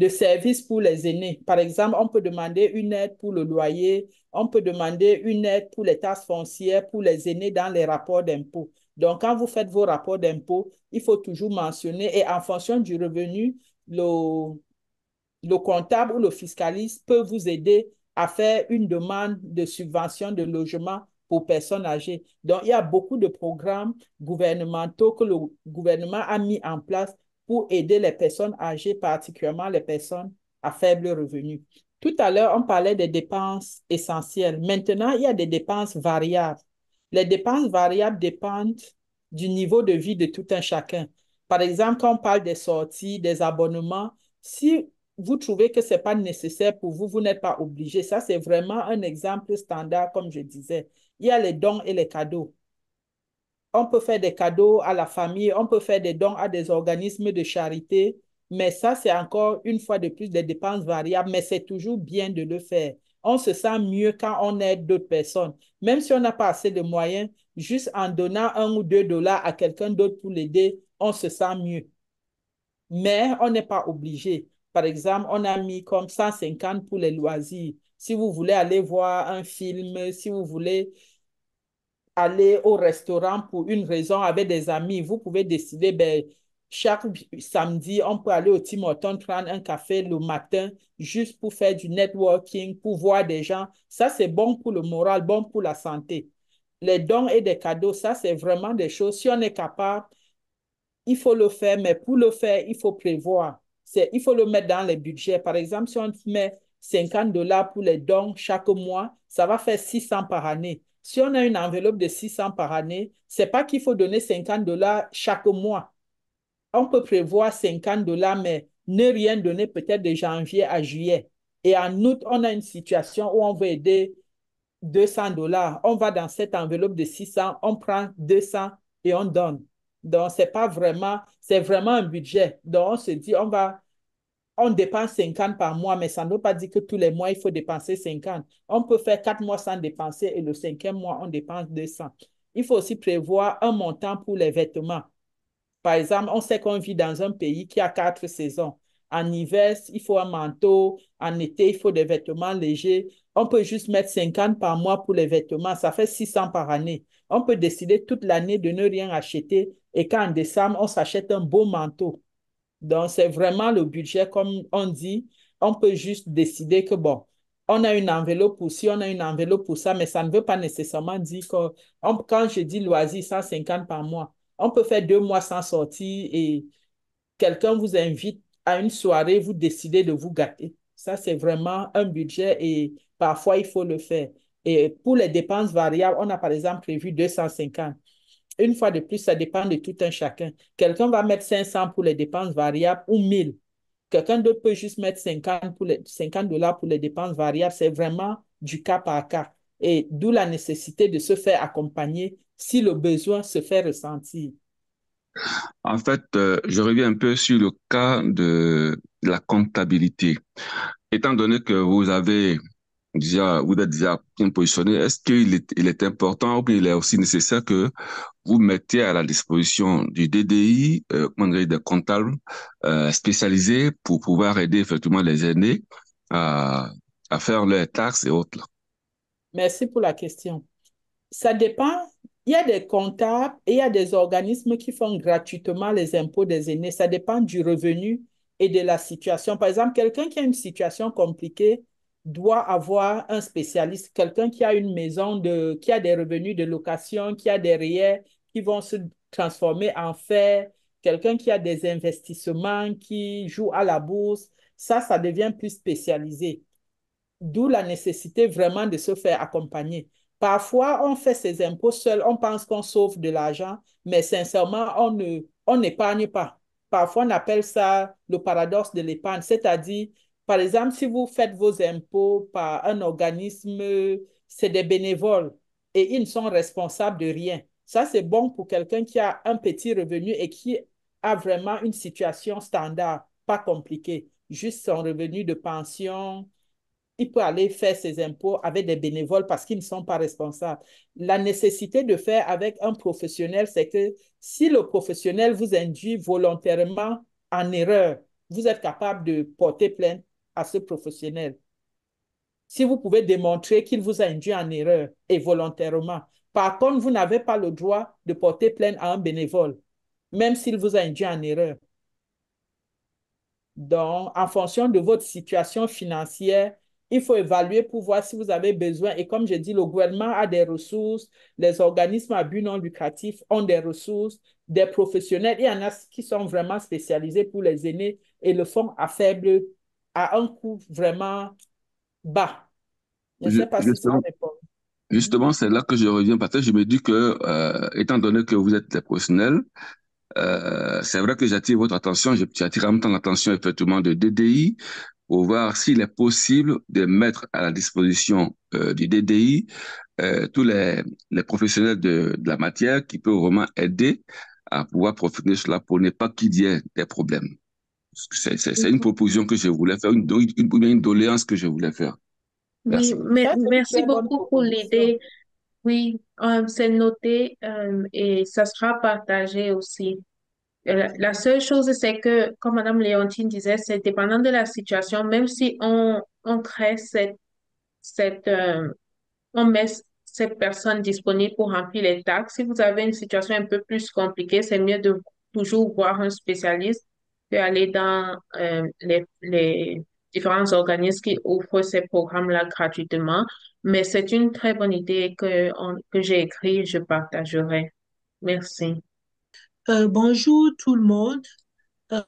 services pour les aînés. Par exemple, on peut demander une aide pour le loyer, on peut demander une aide pour les taxes foncières pour les aînés dans les rapports d'impôts. Donc, quand vous faites vos rapports d'impôts, il faut toujours mentionner et en fonction du revenu, le comptable ou le fiscaliste peut vous aider à faire une demande de subvention de logement pour personnes âgées. Donc, il y a beaucoup de programmes gouvernementaux que le gouvernement a mis en place pour aider les personnes âgées, particulièrement les personnes à faible revenu. Tout à l'heure, on parlait des dépenses essentielles. Maintenant, il y a des dépenses variables. Les dépenses variables dépendent du niveau de vie de tout un chacun. Par exemple, quand on parle des sorties, des abonnements, si vous trouvez que ce n'est pas nécessaire pour vous, vous n'êtes pas obligé. Ça, c'est vraiment un exemple standard, comme je disais. Il y a les dons et les cadeaux. On peut faire des cadeaux à la famille, on peut faire des dons à des organismes de charité, mais ça, c'est encore une fois de plus des dépenses variables, mais c'est toujours bien de le faire. On se sent mieux quand on aide d'autres personnes. Même si on n'a pas assez de moyens, juste en donnant $1 ou $2 à quelqu'un d'autre pour l'aider, on se sent mieux. Mais on n'est pas obligé. Par exemple, on a mis comme 150 pour les loisirs. Si vous voulez aller voir un film, si vous voulez aller au restaurant pour une raison avec des amis, vous pouvez décider, ben, chaque samedi, on peut aller au Tim Hortons prendre un café le matin juste pour faire du networking, pour voir des gens. Ça, c'est bon pour le moral, bon pour la santé. Les dons et des cadeaux, ça, c'est vraiment des choses. Si on est capable, il faut le faire, mais pour le faire, il faut prévoir. Il faut le mettre dans les budgets. Par exemple, si on met $50 pour les dons chaque mois, ça va faire 600 par année. Si on a une enveloppe de 600 par année, ce n'est pas qu'il faut donner $50 chaque mois. On peut prévoir $50, mais ne rien donner peut-être de janvier à juillet. Et en août, on a une situation où on veut aider $200. On va dans cette enveloppe de 600, on prend 200 et on donne. Donc, c'est vraiment un budget. Donc, on se dit, on dépense 50 par mois, mais ça ne veut pas dire que tous les mois, il faut dépenser 50. On peut faire 4 mois sans dépenser et le 5e mois, on dépense 200. Il faut aussi prévoir un montant pour les vêtements. Par exemple, on sait qu'on vit dans un pays qui a 4 saisons. En hiver, il faut un manteau. En été, il faut des vêtements légers. On peut juste mettre 50 par mois pour les vêtements. Ça fait 600 par année. On peut décider toute l'année de ne rien acheter et qu'en décembre, on s'achète un beau manteau. Donc, c'est vraiment le budget, comme on dit. On peut juste décider que, bon, on a une enveloppe pour ci, on a une enveloppe pour ça, mais ça ne veut pas nécessairement dire que, quand je dis loisir, 150 par mois, on peut faire 2 mois sans sortir et quelqu'un vous invite à une soirée, vous décidez de vous gâter. Ça, c'est vraiment un budget et parfois, il faut le faire. Et pour les dépenses variables, on a par exemple prévu 250. Une fois de plus, ça dépend de tout un chacun. Quelqu'un va mettre 500 pour les dépenses variables ou 1000. Quelqu'un d'autre peut juste mettre $50 pour les dépenses variables. C'est vraiment du cas par cas. Et d'où la nécessité de se faire accompagner si le besoin se fait ressentir. En fait, je reviens un peu sur le cas de la comptabilité. Étant donné que vous êtes déjà bien positionné, est-ce il est important ou bien il est aussi nécessaire que vous mettiez à la disposition du DDI, des comptables spécialisés pour pouvoir aider effectivement les aînés à à faire leurs taxes et autres. Merci pour la question. Ça dépend. Il y a des comptables et il y a des organismes qui font gratuitement les impôts des aînés. Ça dépend du revenu et de la situation. Par exemple, quelqu'un qui a une situation compliquée doit avoir un spécialiste, quelqu'un qui a une maison qui a des revenus de location, qui a des REER qui vont se transformer en fait, quelqu'un qui a des investissements, qui joue à la bourse. Ça devient plus spécialisé. D'où la nécessité vraiment de se faire accompagner. Parfois, on fait ses impôts seul, on pense qu'on sauve de l'argent, mais sincèrement, on n'épargne pas. Parfois, on appelle ça le paradoxe de l'épargne, c'est-à-dire, par exemple, si vous faites vos impôts par un organisme, c'est des bénévoles et ils ne sont responsables de rien. Ça, c'est bon pour quelqu'un qui a un petit revenu et qui a vraiment une situation standard, pas compliquée, juste son revenu de pension. Il peut aller faire ses impôts avec des bénévoles parce qu'ils ne sont pas responsables. La nécessité de faire avec un professionnel, c'est que si le professionnel vous induit volontairement en erreur, vous êtes capable de porter plainte à ce professionnel. Si vous pouvez démontrer qu'il vous a induit en erreur et volontairement. Par contre, vous n'avez pas le droit de porter plainte à un bénévole, même s'il vous a induit en erreur. Donc, en fonction de votre situation financière, il faut évaluer pour voir si vous avez besoin. Et comme je dis, le gouvernement a des ressources, les organismes à but non lucratif ont des ressources, des professionnels. Il y en a qui sont vraiment spécialisés pour les aînés et le font à un coût vraiment bas. Je ne sais pas si ça Justement, répond. justement, c'est là que je reviens parce que je me dis que, étant donné que vous êtes des professionnels, c'est vrai que j'attire votre attention, j'attire en même temps l'attention effectivement de DDI pour voir s'il est possible de mettre à la disposition du DDI tous les professionnels de la matière qui peuvent vraiment aider à pouvoir profiter de cela pour ne pas qu'il y ait des problèmes. C'est une proposition que je voulais faire, une doléance que je voulais faire. Oui, Merci. Ça, c'est une merci très bonne beaucoup pour proposition. l'idée. Oui, c'est noté et ça sera partagé aussi. La seule chose, c'est que, comme Madame Léontine disait, c'est dépendant de la situation, même si on crée cette, on met cette personne disponible pour remplir les tâches. Si vous avez une situation un peu plus compliquée, c'est mieux de toujours voir un spécialiste que aller dans les différents organismes qui offrent ces programmes-là gratuitement. Mais c'est une très bonne idée que j'ai écrite et je partagerai. Merci. Bonjour tout le monde.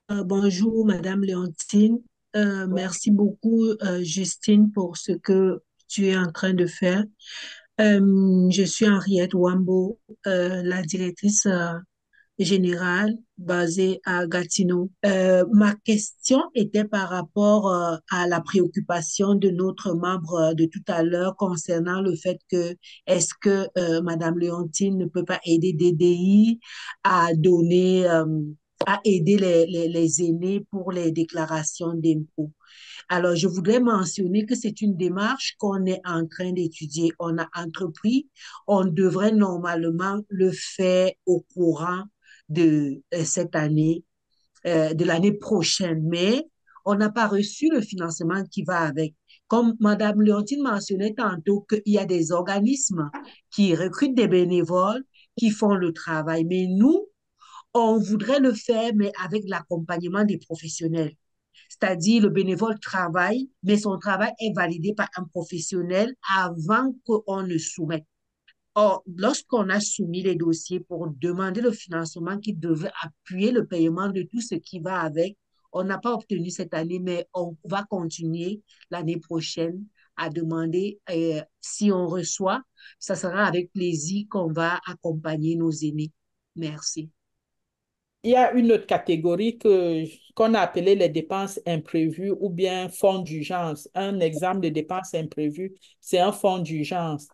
Bonjour Madame Léontine. Merci beaucoup Justine pour ce que tu es en train de faire. Je suis Henriette Wambo, la directrice générale basée à Gatineau. Ma question était par rapport à la préoccupation de notre membre de tout à l'heure concernant le fait que est-ce que Madame Léontine ne peut pas aider DDI à donner, à aider les aînés pour les déclarations d'impôts. Alors, je voudrais mentionner que c'est une démarche qu'on est en train d'étudier. On a entrepris, on devrait normalement le faire au courant de cette année, de l'année prochaine, mais on n'a pas reçu le financement qui va avec. Comme Madame Léontine mentionnait tantôt qu'il y a des organismes qui recrutent des bénévoles, qui font le travail, mais nous, on voudrait le faire, mais avec l'accompagnement des professionnels. C'est-à-dire, le bénévole travaille, mais son travail est validé par un professionnel avant qu'on ne soumette. Or, lorsqu'on a soumis les dossiers pour demander le financement qui devait appuyer le paiement de tout ce qui va avec, on n'a pas obtenu cette année, mais on va continuer l'année prochaine à demander si on reçoit. Ça sera avec plaisir qu'on va accompagner nos aînés. Merci. Il y a une autre catégorie qu'on a appelée les dépenses imprévues ou bien fonds d'urgence. Un exemple de dépenses imprévues, c'est un fonds d'urgence.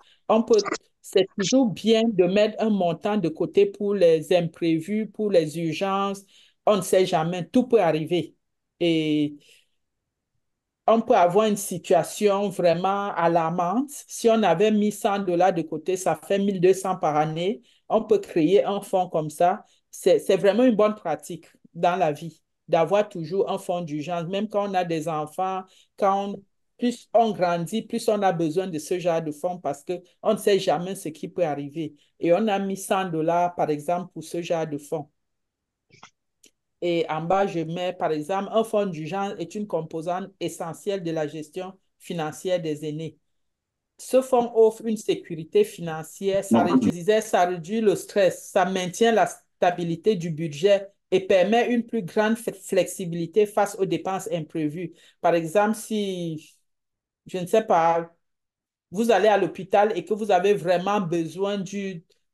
C'est toujours bien de mettre un montant de côté pour les imprévus, pour les urgences. On ne sait jamais, tout peut arriver. Et on peut avoir une situation vraiment alarmante. Si on avait mis $100 de côté, ça fait 1 200 par année. On peut créer un fonds comme ça. C'est vraiment une bonne pratique dans la vie d'avoir toujours un fonds d'urgence, même quand on a des enfants, quand plus on grandit, plus on a besoin de ce genre de fonds parce qu'on ne sait jamais ce qui peut arriver. Et on a mis 100 dollars, par exemple, pour ce genre de fonds. Et en bas, je mets, par exemple, un fonds d'urgence est une composante essentielle de la gestion financière des aînés. Ce fonds offre une sécurité financière, ça réduit le stress, ça maintient la stabilité du budget et permet une plus grande flexibilité face aux dépenses imprévues. Par exemple, si, je ne sais pas, vous allez à l'hôpital et que vous avez vraiment besoin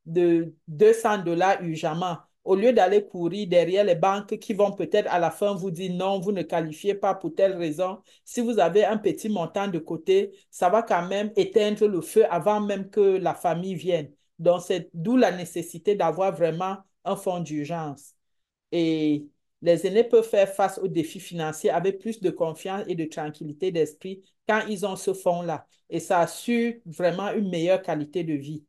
de 200 dollars urgemment, au lieu d'aller courir derrière les banques qui vont peut-être à la fin vous dire non, vous ne qualifiez pas pour telle raison, si vous avez un petit montant de côté, ça va quand même éteindre le feu avant même que la famille vienne. Donc, c'est d'où la nécessité d'avoir vraiment un fonds d'urgence. Et les aînés peuvent faire face aux défis financiers avec plus de confiance et de tranquillité d'esprit quand ils ont ce fonds-là. Et ça assure vraiment une meilleure qualité de vie.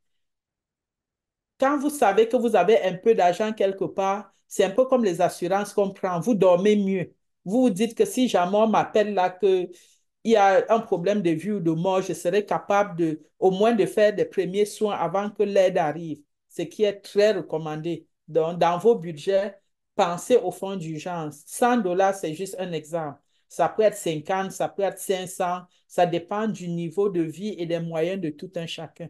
Quand vous savez que vous avez un peu d'argent quelque part, c'est un peu comme les assurances qu'on prend. Vous dormez mieux. Vous vous dites que si jamais on m'appelle là qu'il y a un problème de vie ou de mort, je serai capable au moins de faire des premiers soins avant que l'aide arrive, ce qui est très recommandé. Donc, dans vos budgets, pensez au fonds d'urgence. 100 dollars, c'est juste un exemple. Ça peut être 50, ça peut être 500. Ça dépend du niveau de vie et des moyens de tout un chacun.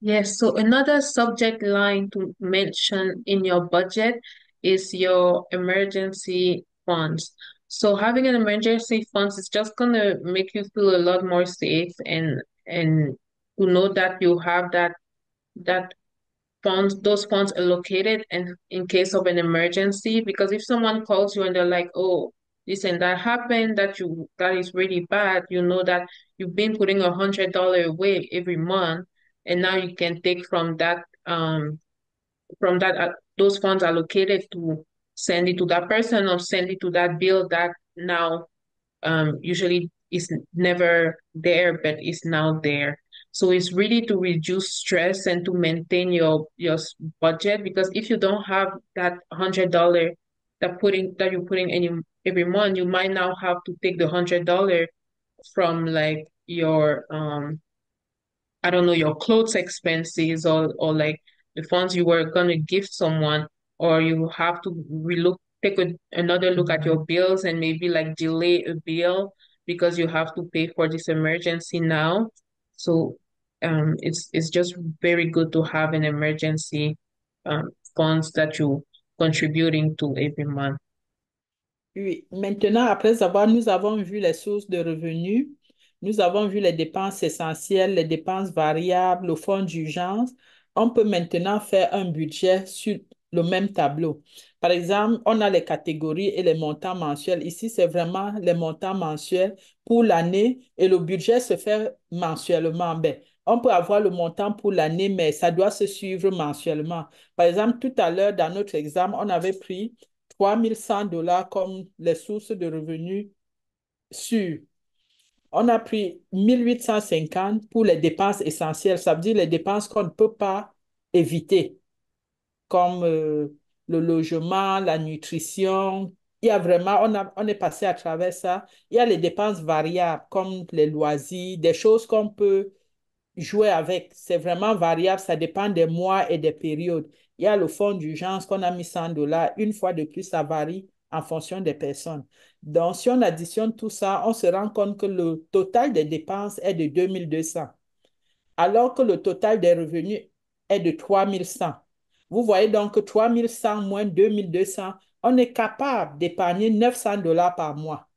Yes, so another subject line to mention in your budget is your emergency funds. So having an emergency funds is just gonna make you feel a lot more safe and to know that you have that funds, those funds allocated and in case of an emergency. Because if someone calls you and they're like, oh, this and that happened, that is really bad, you know that you've been putting $100 away every month, and now you can take from that those funds allocated to send it to that person or send it to that bill that now usually is never there, but is now there. So it's really to reduce stress and to maintain your budget, because if you don't have that $100 that you're putting any every month, you might now have to take the $100 from like your I don't know, your clothes expenses or like the funds you were gonna give someone, or you have to relook, another look at your bills and maybe like delay a bill because you have to pay for this emergency now. So it's just very good to have an emergency funds that you contributing to every month. Oui, maintenant, nous avons vu les sources de revenus, nous avons vu les dépenses essentielles, les dépenses variables, le fonds d'urgence. On peut maintenant faire un budget sur le même tableau. Par exemple, on a les catégories et les montants mensuels. Ici, c'est vraiment les montants mensuels pour l'année et le budget se fait mensuellement. Ben, on peut avoir le montant pour l'année, mais ça doit se suivre mensuellement. Par exemple, tout à l'heure, dans notre exemple, on avait pris 3100 dollars comme les sources de revenus sûres. On a pris 1850 pour les dépenses essentielles, ça veut dire les dépenses qu'on ne peut pas éviter, comme le logement, la nutrition. Il y a vraiment, on est passé à travers ça. Il y a les dépenses variables, comme les loisirs, des choses qu'on peut jouer avec. C'est vraiment variable, ça dépend des mois et des périodes. Il y a le fonds d'urgence qu'on a mis 100 dollars. Une fois de plus, ça varie en fonction des personnes. Donc, si on additionne tout ça, on se rend compte que le total des dépenses est de 2200, alors que le total des revenus est de 3100. Vous voyez donc que 3100 moins 2200, on est capable d'épargner 900 dollars par mois.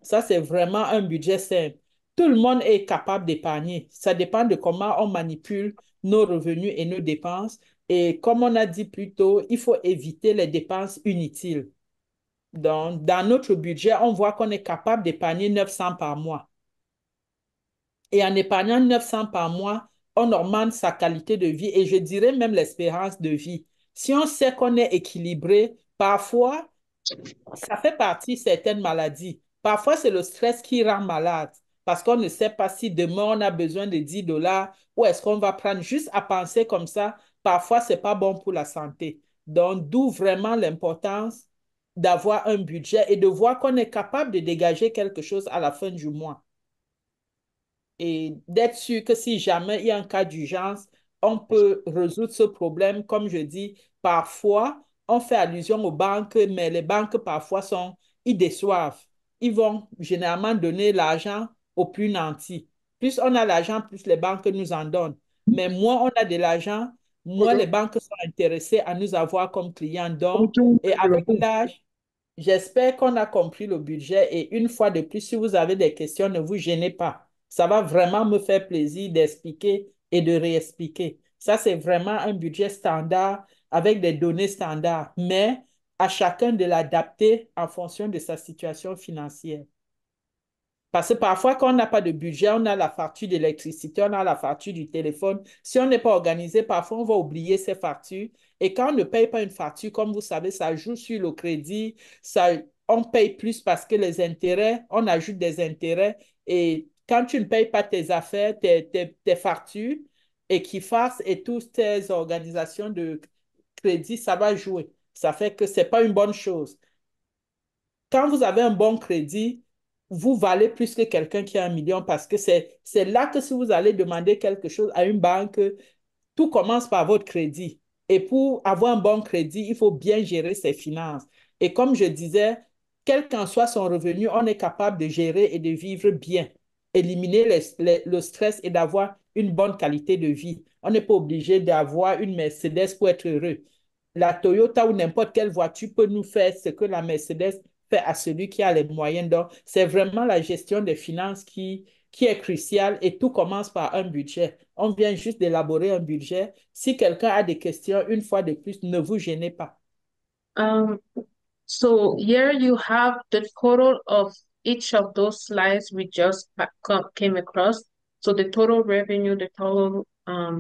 Ça, c'est vraiment un budget simple. Tout le monde est capable d'épargner. Ça dépend de comment on manipule nos revenus et nos dépenses. Et comme on a dit plus tôt, il faut éviter les dépenses inutiles. Donc, dans notre budget, on voit qu'on est capable d'épargner 900 par mois. Et en épargnant 900 par mois, on augmente sa qualité de vie et je dirais même l'espérance de vie. Si on sait qu'on est équilibré, parfois, ça fait partie de certaines maladies. Parfois, c'est le stress qui rend malade parce qu'on ne sait pas si demain on a besoin de 10 dollars ou est-ce qu'on va prendre juste à penser comme ça. Parfois, ce n'est pas bon pour la santé. Donc, d'où vraiment l'importance d'avoir un budget et de voir qu'on est capable de dégager quelque chose à la fin du mois. et d'être sûr que si jamais il y a un cas d'urgence, on peut résoudre ce problème. Comme je dis, parfois, on fait allusion aux banques, mais les banques parfois ils déçoivent. Ils vont généralement donner l'argent aux plus nantis. Plus on a l'argent, plus les banques nous en donnent. Mais moins on a de l'argent, moins les banques sont intéressées à nous avoir comme clients. Donc, et avec l'âge, j'espère qu'on a compris le budget et une fois de plus, si vous avez des questions, ne vous gênez pas. Ça va vraiment me faire plaisir d'expliquer et de réexpliquer. Ça, c'est vraiment un budget standard avec des données standards, mais à chacun de l'adapter en fonction de sa situation financière. Parce que parfois, quand on n'a pas de budget, on a la facture d'électricité, on a la facture du téléphone. Si on n'est pas organisé, parfois, on va oublier ces factures. Et quand on ne paye pas une facture, comme vous savez, ça joue sur le crédit. On paye plus parce que les intérêts, on ajoute des intérêts. Et quand tu ne payes pas tes affaires, tes factures, Equifax et toutes tes organisations de crédit, ça va jouer. Ça fait que ce n'est pas une bonne chose. Quand vous avez un bon crédit, vous valez plus que quelqu'un qui a 1 million parce que c'est là que si vous allez demander quelque chose à une banque, tout commence par votre crédit. Et pour avoir un bon crédit, il faut bien gérer ses finances. Et comme je disais, quel qu'en soit son revenu, on est capable de gérer et de vivre bien, éliminer le stress et d'avoir une bonne qualité de vie. On n'est pas obligé d'avoir une Mercedes pour être heureux. La Toyota ou n'importe quelle voiture peut nous faire ce que la Mercedes fait à celui qui a les moyens. Donc, c'est vraiment la gestion des finances qui est cruciale et tout commence par un budget. On vient juste d'élaborer un budget. Si quelqu'un a des questions, une fois de plus, ne vous gênez pas. Um, so here you have the total of each of those slides we just came across. So the total revenue, the total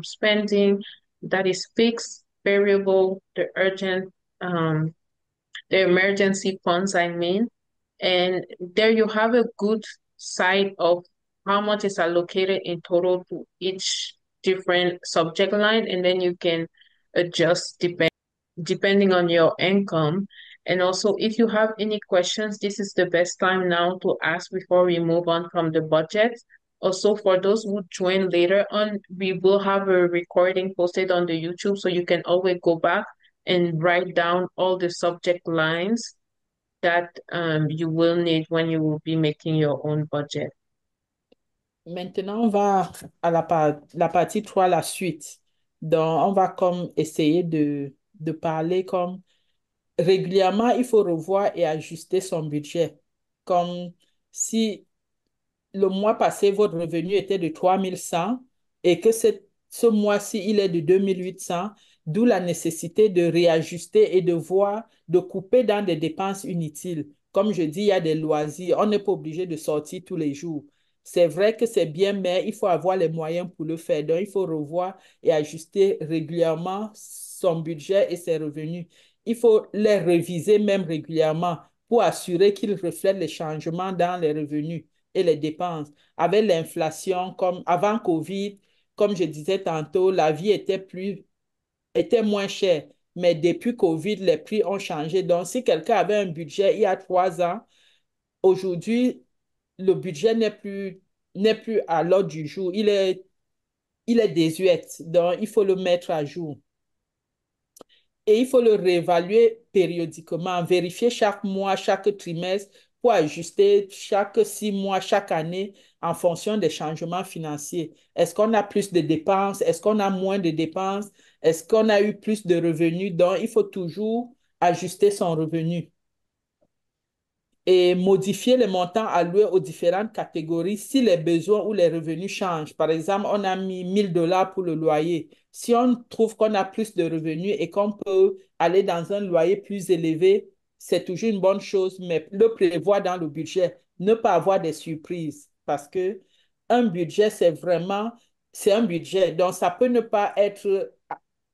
spending that is fixed, variable, the emergency funds, I mean. And there you have a good side of how much is allocated in total to each different subject line, and then you can adjust depending on your income. And also, if you have any questions, this is the best time now to ask before we move on from the budget. Also, for those who join later on, we will have a recording posted on the YouTube, so you can always go back and write down all the subject lines that you will need when you will be making your own budget. Maintenant, on va à la partie 3, la suite. Donc, on va comme essayer de parler comme régulièrement, il faut revoir et ajuster son budget. Comme si le mois passé, votre revenu était de 3 100 et que ce mois-ci, il est de 2 800, d'où la nécessité de réajuster et de voir, de couper dans des dépenses inutiles. Comme je dis, il y a des loisirs. On n'est pas obligé de sortir tous les jours. C'est vrai que c'est bien, mais il faut avoir les moyens pour le faire. Donc, il faut revoir et ajuster régulièrement son budget et ses revenus. Il faut les réviser même régulièrement pour assurer qu'ils reflètent les changements dans les revenus et les dépenses. Avec l'inflation, comme avant Covid, comme je disais tantôt, la vie était moins chère. Mais depuis Covid, les prix ont changé. Donc, si quelqu'un avait un budget il y a 3 ans, aujourd'hui, le budget n'est plus à l'ordre du jour. Il est désuet. Donc, il faut le mettre à jour. Et il faut le réévaluer périodiquement, vérifier chaque mois, chaque trimestre pour ajuster chaque 6 mois, chaque année en fonction des changements financiers. Est-ce qu'on a plus de dépenses? Est-ce qu'on a moins de dépenses? Est-ce qu'on a eu plus de revenus? Donc, il faut toujours ajuster son revenu et modifier les montants alloués aux différentes catégories si les besoins ou les revenus changent. Par exemple, on a mis 1 000 $ pour le loyer. Si on trouve qu'on a plus de revenus et qu'on peut aller dans un loyer plus élevé, c'est toujours une bonne chose, mais le prévoir dans le budget, ne pas avoir des surprises parce que un budget, c'est un budget. Donc, ça peut ne pas être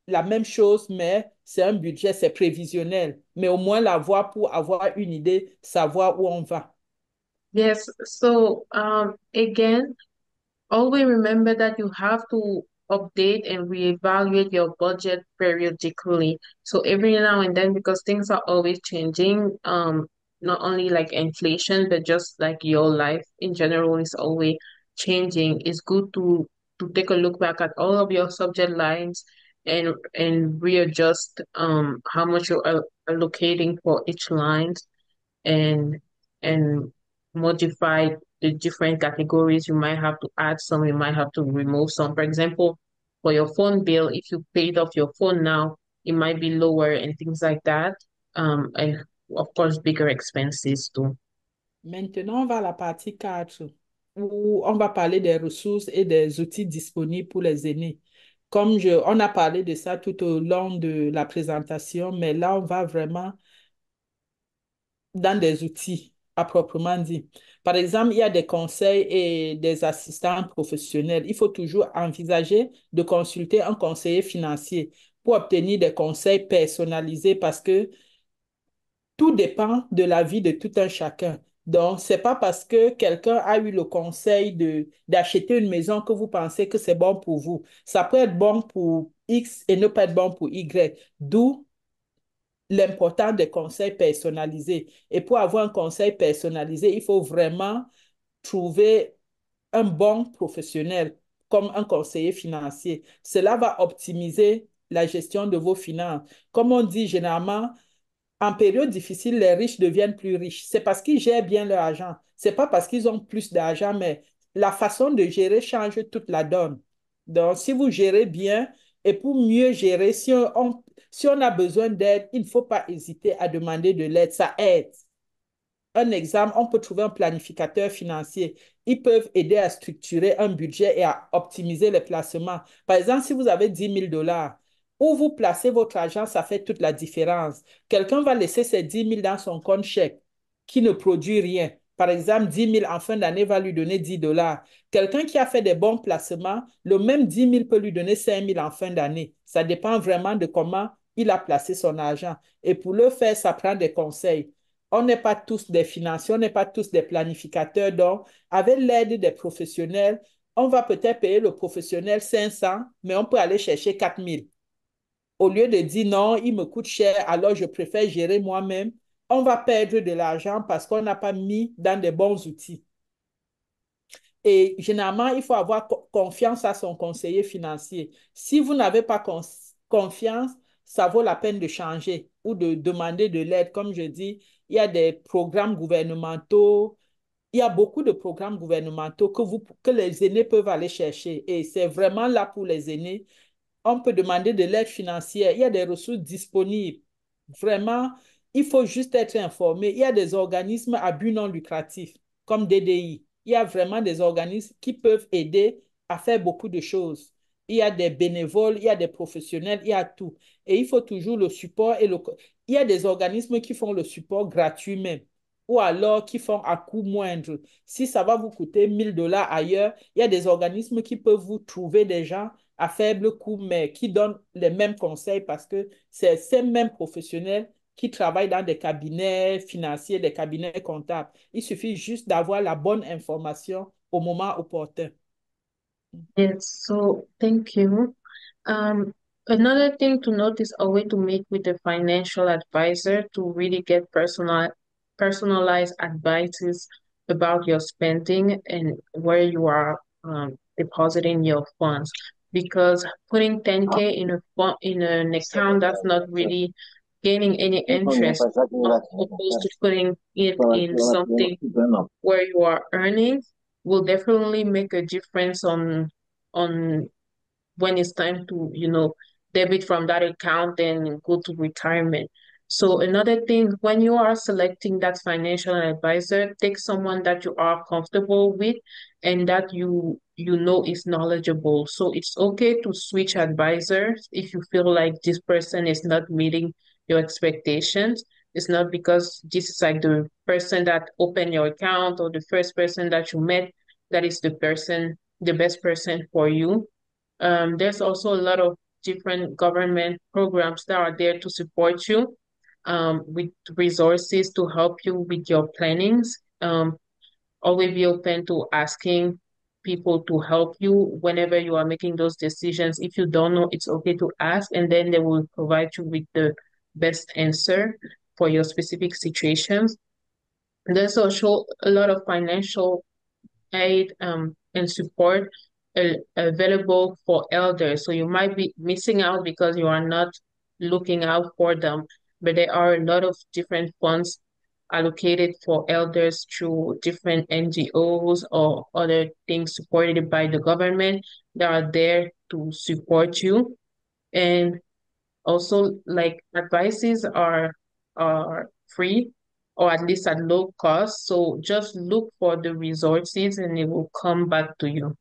la même chose, mais c'est un budget, c'est prévisionnel. Mais au moins l'avoir pour avoir une idée, savoir où on va. Yes, so again, always remember that you have to update and reevaluate your budget periodically. So every now and then, because things are always changing, not only like inflation, but just like your life in general is always changing, it's good to take a look back at all of your subject lines and readjust how much you're allocating for each line and and modify the different categories. You might have to add some, you might have to remove some. For example, for your phone bill, if you paid off your phone now, it might be lower and things like that. And of course, bigger expenses too. Maintenant, on va à la partie 4 où on va parler des ressources et des outils disponibles pour les aînés. On a parlé de ça tout au long de la présentation, mais là, on va vraiment dans des outils à proprement dit. Par exemple, il y a des conseils et des assistants professionnels. Il faut toujours envisager de consulter un conseiller financier pour obtenir des conseils personnalisés parce que tout dépend de la vie de tout un chacun. Donc, c'est pas parce que quelqu'un a eu le conseil d'acheter une maison que vous pensez que c'est bon pour vous. Ça peut être bon pour X et ne pas être bon pour Y. D'où l'important des conseils personnalisés. Et pour avoir un conseil personnalisé, il faut vraiment trouver un bon professionnel comme un conseiller financier. Cela va optimiser la gestion de vos finances. Comme on dit généralement, en période difficile, les riches deviennent plus riches. C'est parce qu'ils gèrent bien leur argent. C'est pas parce qu'ils ont plus d'argent, mais la façon de gérer change toute la donne. Donc, si vous gérez bien et pour mieux gérer, si on a besoin d'aide, il ne faut pas hésiter à demander de l'aide. Ça aide. Un exemple, on peut trouver un planificateur financier. Ils peuvent aider à structurer un budget et à optimiser les placements. Par exemple, si vous avez 10 000 $, où vous placez votre argent, ça fait toute la différence. Quelqu'un va laisser ses 10 000 dans son compte chèque qui ne produit rien. Par exemple, 10 000 en fin d'année va lui donner 10 $. Quelqu'un qui a fait des bons placements, le même 10 000 peut lui donner 5 000 en fin d'année. Ça dépend vraiment de comment il a placé son argent. Et pour le faire, ça prend des conseils. On n'est pas tous des financiers, on n'est pas tous des planificateurs. Donc, avec l'aide des professionnels, on va peut-être payer le professionnel 500, mais on peut aller chercher 4 000. Au lieu de dire non, il me coûte cher, alors je préfère gérer moi-même, on va perdre de l'argent parce qu'on n'a pas mis dans des bons outils. Et généralement, il faut avoir confiance à son conseiller financier. Si vous n'avez pas confiance, ça vaut la peine de changer ou de demander de l'aide. Comme je dis, il y a des programmes gouvernementaux, il y a beaucoup de programmes gouvernementaux que les aînés peuvent aller chercher. Et c'est vraiment là pour les aînés. On peut demander de l'aide financière. Il y a des ressources disponibles. Vraiment, il faut juste être informé. Il y a des organismes à but non lucratif, comme DDI. Il y a vraiment des organismes qui peuvent aider à faire beaucoup de choses. Il y a des bénévoles, il y a des professionnels, il y a tout. Et il faut toujours le support. Il y a des organismes qui font le support gratuit même, ou alors qui font à coût moindre. Si ça va vous coûter 1 000 $ ailleurs, il y a des organismes qui peuvent vous trouver des gens à faible coût, mais qui donnent les mêmes conseils parce que c'est ces mêmes professionnels qui travaillent dans des cabinets financiers, des cabinets comptables. Il suffit juste d'avoir la bonne information au moment opportun. Yes, so thank you. Um, Another thing to note is a way to meet with a financial advisor to really get personalized advices about your spending and where you are depositing your funds. Because putting 10K in a fund in an account that's not really gaining any interest, opposed to putting it in something where you are earning will definitely make a difference on when it's time to, debit from that account and go to retirement. So another thing, when you are selecting that financial advisor, take someone that you are comfortable with and that you know is knowledgeable. So it's okay to switch advisors if you feel like this person is not meeting your expectations. It's not because this is like the person that opened your account or the first person that you met that is the best person for you. There's also a lot of different government programs that are there to support you with resources to help you with your plannings. Always be open to asking people to help you whenever you are making those decisions. If you don't know, it's okay to ask, and then they will provide you with the best answer for your specific situations. There's also a lot of financial aid and support available for elders. So you might be missing out because you are not looking out for them, but there are a lot of different funds allocated for elders through different NGOs or other things supported by the government that are there to support you. And also, like advices are free or at least at low cost. So just look for the resources and it will come back to you.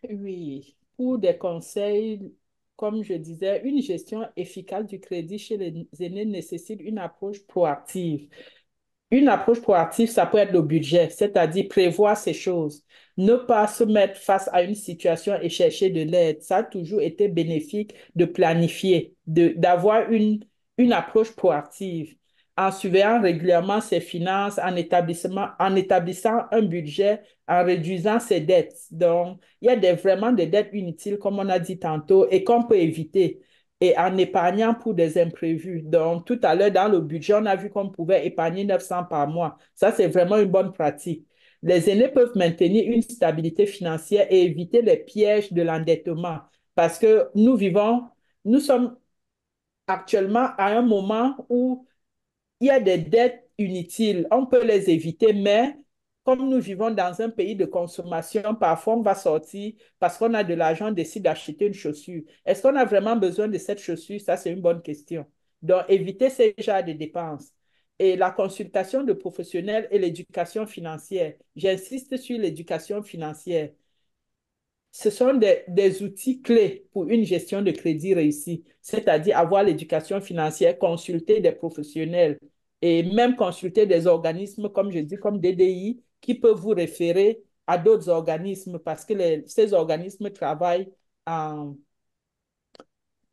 Oui, pour des conseils, comme je disais, une gestion efficace du crédit chez les aînés nécessite une approche proactive. Une approche proactive, ça peut être le budget, c'est-à-dire prévoir ces choses. Ne pas se mettre face à une situation et chercher de l'aide. Ça a toujours été bénéfique de planifier, d'avoir une approche proactive en surveillant régulièrement ses finances, en établissant un budget, en réduisant ses dettes. Donc, il y a vraiment des dettes inutiles, comme on a dit tantôt, et qu'on peut éviter et en épargnant pour des imprévus. Donc, tout à l'heure, dans le budget, on a vu qu'on pouvait épargner 900 par mois. Ça, c'est vraiment une bonne pratique. Les aînés peuvent maintenir une stabilité financière et éviter les pièges de l'endettement parce que nous sommes actuellement à un moment où il y a des dettes inutiles. On peut les éviter, mais comme nous vivons dans un pays de consommation, parfois on va sortir parce qu'on a de l'argent, on décide d'acheter une chaussure. Est-ce qu'on a vraiment besoin de cette chaussure? Ça, c'est une bonne question. Donc, éviter ces genres de dépenses. Et la consultation de professionnels et l'éducation financière. J'insiste sur l'éducation financière. Ce sont des outils clés pour une gestion de crédit réussie, c'est-à-dire avoir l'éducation financière, consulter des professionnels et même consulter des organismes, comme je dis, comme DDI, qui peuvent vous référer à d'autres organismes parce que ces organismes travaillent en,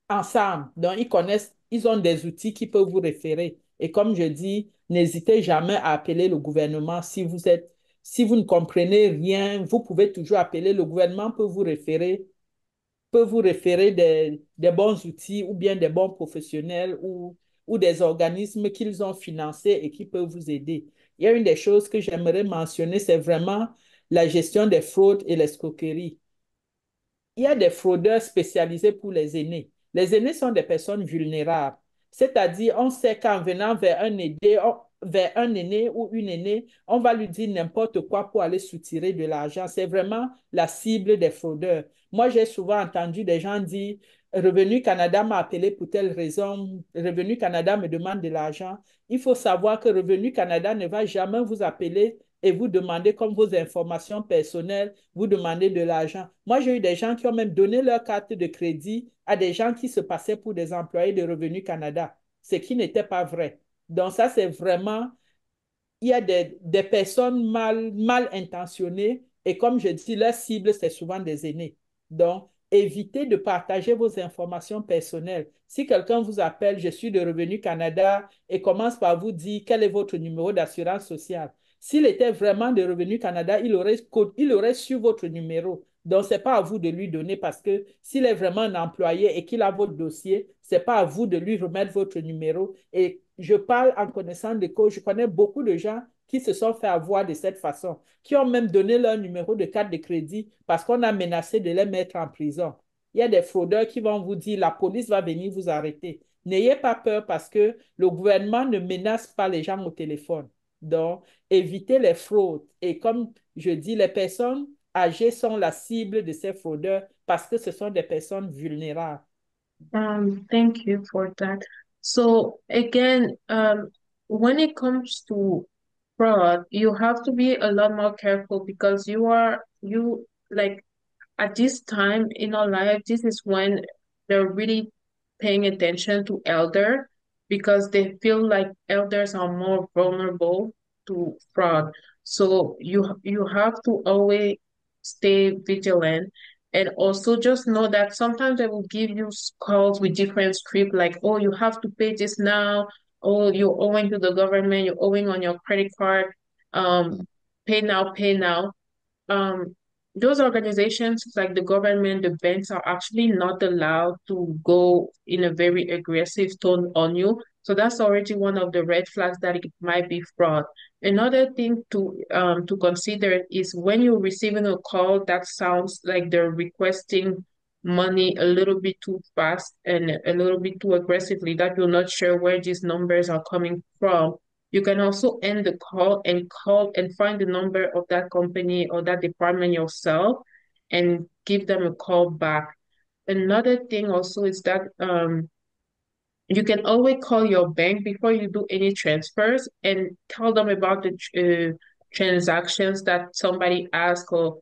ensemble. Donc, ils connaissent, ils ont des outils qui peuvent vous référer. Et comme je dis, n'hésitez jamais à appeler le gouvernement si vous ne comprenez rien, vous pouvez toujours appeler le gouvernement peut vous référer des bons outils ou bien des bons professionnels ou des organismes qu'ils ont financés et qui peuvent vous aider. Il y a une des choses que j'aimerais mentionner, c'est vraiment la gestion des fraudes et l'escroquerie. Il y a des fraudeurs spécialisés pour les aînés. Les aînés sont des personnes vulnérables. C'est-à-dire, on sait qu'en venant vers un aîné ou une aînée, on va lui dire n'importe quoi pour aller soutirer de l'argent. C'est vraiment la cible des fraudeurs. Moi, j'ai souvent entendu des gens dire, Revenu Canada m'a appelé pour telle raison, Revenu Canada me demande de l'argent. Il faut savoir que Revenu Canada ne va jamais vous appeler et vous demander comme vos informations personnelles, vous demander de l'argent. Moi, j'ai eu des gens qui ont même donné leur carte de crédit à des gens qui se passaient pour des employés de Revenu Canada, ce qui n'était pas vrai. Donc ça, c'est vraiment, il y a des personnes mal intentionnées et comme je dis, leur cible, c'est souvent des aînés. Donc, évitez de partager vos informations personnelles. Si quelqu'un vous appelle, je suis de Revenu Canada et commence par vous dire quel est votre numéro d'assurance sociale. S'il était vraiment de Revenu Canada, il aurait su votre numéro. Donc, ce n'est pas à vous de lui donner parce que s'il est vraiment un employé et qu'il a votre dossier, ce n'est pas à vous de lui remettre votre numéro. Et je parle en connaissant de cause. Je connais beaucoup de gens qui se sont fait avoir de cette façon, qui ont même donné leur numéro de carte de crédit parce qu'on a menacé de les mettre en prison. Il y a des fraudeurs qui vont vous dire la police va venir vous arrêter. N'ayez pas peur parce que le gouvernement ne menace pas les gens au téléphone. Donc, évitez les fraudes. Et comme je dis, les personnes âgées sont la cible de ces fraudeurs parce que ce sont des personnes vulnérables. Thank you for that. So again, when it comes to fraud, you have to be a lot more careful because you like at this time in our life, this is when they're really paying attention to elder because they feel like elders are more vulnerable to fraud. So you have to always stay vigilant and also just know that sometimes they will give you calls with different script like, oh, you have to pay this now. Oh, you're owing to the government, you're owing on your credit card. Um, pay now, pay now. Um, those organizations like the government, the banks are actually not allowed to go in a very aggressive tone on you. So that's already one of the red flags that it might be fraud. Another thing to consider is when you're receiving a call that sounds like they're requesting money a little bit too fast and a little bit too aggressively, that you're not sure where these numbers are coming from. You can also end the call and find the number of that company or that department yourself and give them a call back. Another thing also is that you can always call your bank before you do any transfers and tell them about the transactions that somebody asked or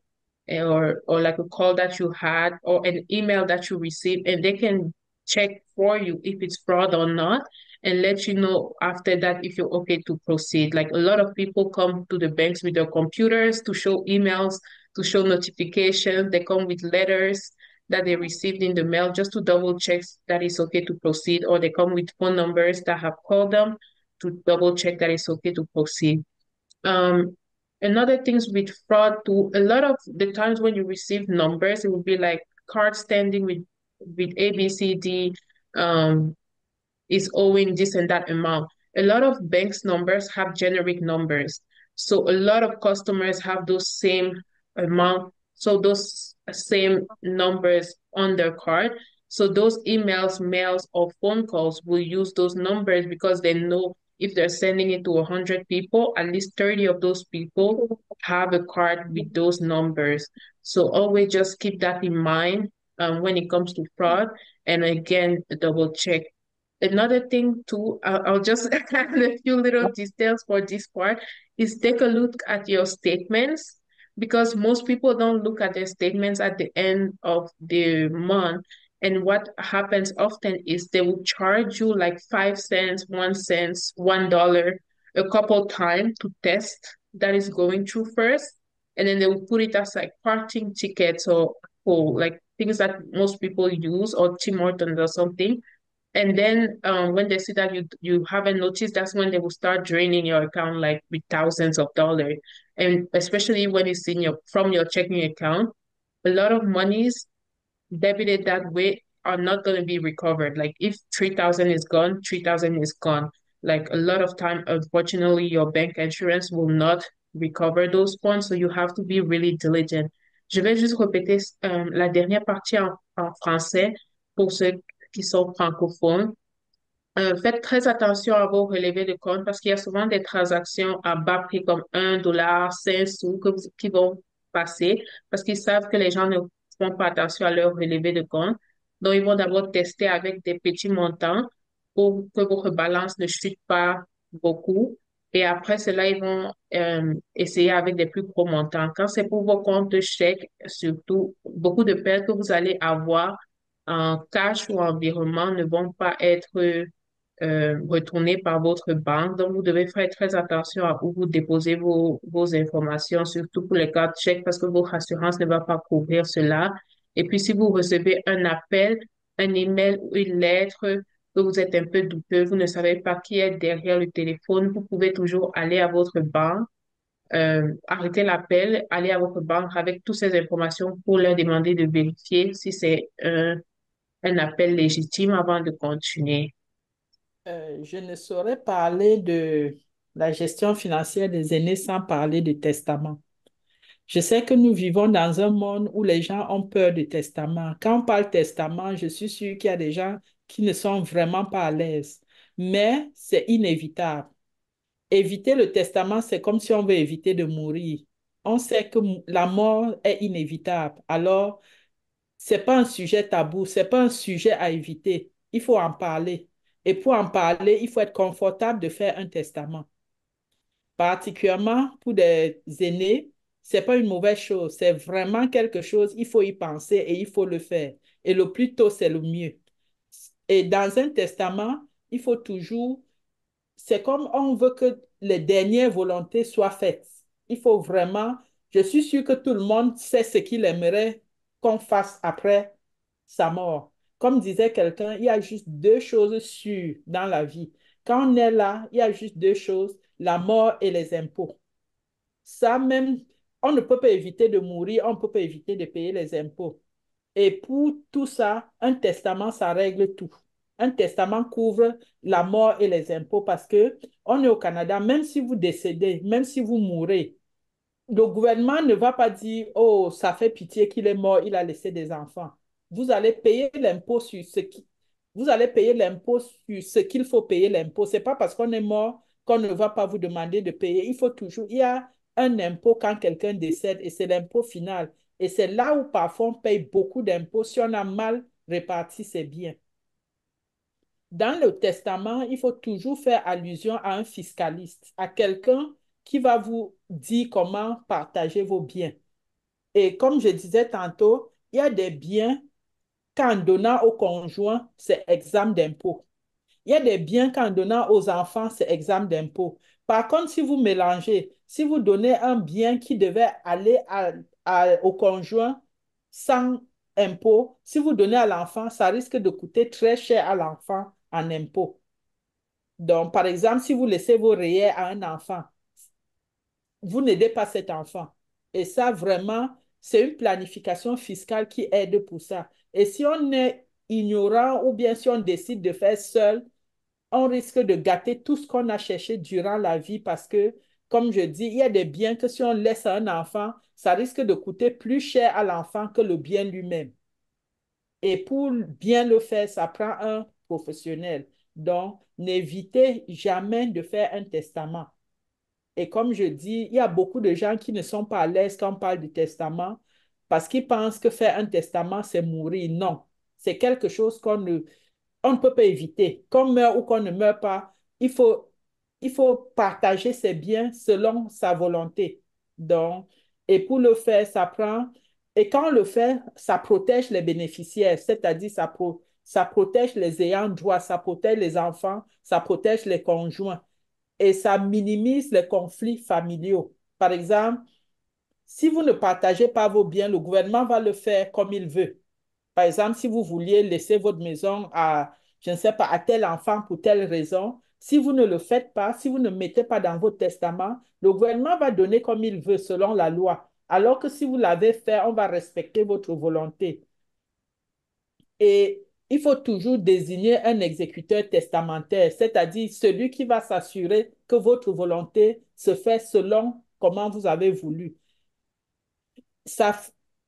like a call that you had or an email that you received, and they can check for you if it's fraud or not and let you know after that if you're okay to proceed. Like a lot of people come to the banks with their computers to show emails, to show notifications. They come with letters that they received in the mail just to double check that it's okay to proceed, or they come with phone numbers that have called them to double check that it's okay to proceed. Um, Another things with fraud too, a lot of the times when you receive numbers, it will be like card standing with ABCD is owing this and that amount. A lot of banks numbers have generic numbers. So a lot of customers have those same amount, so those same numbers on their card. So those emails, mails, or phone calls will use those numbers because they know if they're sending it to 100 people, at least 30 of those people have a card with those numbers. So always just keep that in mind when it comes to fraud. And again, double check. Another thing too, I'll just add a few little details for this part, is take a look at your statements because most people don't look at their statements at the end of the month. And what happens often is they will charge you like 5 cents, 1 cent, $1 a couple times to test that is going through first. And then they will put it as like parking tickets or like things that most people use or Tim Hortons or something. And then when they see that you haven't noticed, that's when they will start draining your account like with thousands of dollars. And especially when it's in your from your checking account, a lot of monies debited that way are not going to be recovered. Like if 3,000 is gone, 3,000 is gone. Like a lot of time, unfortunately, your bank insurance will not recover those funds, so you have to be really diligent. Je vais juste répéter la dernière partie en français pour ceux qui sont francophones. Faites très attention à vos relevés de compte parce qu'il y a souvent des transactions à bas prix comme 1 dollar, 5 sous qui vont passer parce qu'ils savent que les gens ne font pas attention à leur relevé de compte. Donc, ils vont d'abord tester avec des petits montants pour que votre balance ne chute pas beaucoup. Et après cela, ils vont essayer avec des plus gros montants. Quand c'est pour vos comptes chèques, surtout, beaucoup de pertes que vous allez avoir en cash ou en virement ne vont pas être retourné par votre banque. Donc, vous devez faire très attention à où vous déposez vos informations, surtout pour les cartes chèques, parce que votre assurance ne va pas couvrir cela. Et puis, si vous recevez un appel, un email ou une lettre, que vous êtes un peu douteux, vous ne savez pas qui est derrière le téléphone, vous pouvez toujours aller à votre banque, arrêter l'appel, aller à votre banque avec toutes ces informations pour leur demander de vérifier si c'est un appel légitime avant de continuer. Je ne saurais parler de la gestion financière des aînés sans parler de testament. Je sais que nous vivons dans un monde où les gens ont peur du testament. Quand on parle testament, je suis sûre qu'il y a des gens qui ne sont vraiment pas à l'aise. Mais c'est inévitable. Éviter le testament, c'est comme si on veut éviter de mourir. On sait que la mort est inévitable. Alors, c'est pas un sujet tabou, c'est pas un sujet à éviter. Il faut en parler. Et pour en parler, il faut être confortable de faire un testament. Particulièrement pour des aînés, c'est pas une mauvaise chose. C'est vraiment quelque chose, il faut y penser et il faut le faire. Et le plus tôt, c'est le mieux. Et dans un testament, il faut toujours, c'est comme on veut que les dernières volontés soient faites. Il faut vraiment, je suis sûre que tout le monde sait ce qu'il aimerait qu'on fasse après sa mort. Comme disait quelqu'un, il y a juste deux choses sûres dans la vie. Quand on est là, il y a juste deux choses, la mort et les impôts. Ça, même On ne peut pas éviter de mourir, on ne peut pas éviter de payer les impôts. Et pour tout ça, un testament, ça règle tout. Un testament couvre la mort et les impôts parce que on est au Canada, même si vous décédez, même si vous mourrez, le gouvernement ne va pas dire, oh, ça fait pitié qu'il est mort, il a laissé des enfants. Vous allez payer l'impôt sur ce qui, vous allez payer l'impôt sur ce qu'il faut payer l'impôt. C'est pas parce qu'on est mort qu'on ne va pas vous demander de payer. Il faut toujours, il y a un impôt quand quelqu'un décède et c'est l'impôt final. Et c'est là où parfois on paye beaucoup d'impôts si on a mal réparti ses biens. Dans le testament, il faut toujours faire allusion à un fiscaliste, à quelqu'un qui va vous dire comment partager vos biens. Et comme je disais tantôt, il y a des biens qu'en donnant au conjoint, c'est exempt d'impôt. Il y a des biens qu'en donnant aux enfants, c'est exempt d'impôt. Par contre, si vous mélangez, si vous donnez un bien qui devait aller au conjoint sans impôt, si vous donnez à l'enfant, ça risque de coûter très cher à l'enfant en impôt. Donc, par exemple, si vous laissez vos rayés à un enfant, vous n'aidez pas cet enfant. Et ça, vraiment, c'est une planification fiscale qui aide pour ça. Et si on est ignorant ou bien si on décide de faire seul, on risque de gâter tout ce qu'on a cherché durant la vie parce que, comme je dis, il y a des biens que si on laisse à un enfant, ça risque de coûter plus cher à l'enfant que le bien lui-même. Et pour bien le faire, ça prend un professionnel. Donc, n'évitez jamais de faire un testament. Et comme je dis, il y a beaucoup de gens qui ne sont pas à l'aise quand on parle du testament parce qu'ils pensent que faire un testament, c'est mourir. Non, c'est quelque chose on ne peut pas éviter. Qu'on meurt ou qu'on ne meurt pas, il faut partager ses biens selon sa volonté. Donc, et pour le faire, ça prend... Et quand on le fait, ça protège les bénéficiaires, c'est-à-dire ça protège les ayants droit, ça protège les enfants, ça protège les conjoints et ça minimise les conflits familiaux. Par exemple, si vous ne partagez pas vos biens, le gouvernement va le faire comme il veut. Par exemple, si vous vouliez laisser votre maison à, je ne sais pas, à tel enfant pour telle raison, si vous ne le faites pas, si vous ne mettez pas dans votre testament, le gouvernement va donner comme il veut selon la loi. Alors que si vous l'avez fait, on va respecter votre volonté. Et il faut toujours désigner un exécuteur testamentaire, c'est-à-dire celui qui va s'assurer que votre volonté se fait selon comment vous avez voulu. Ça,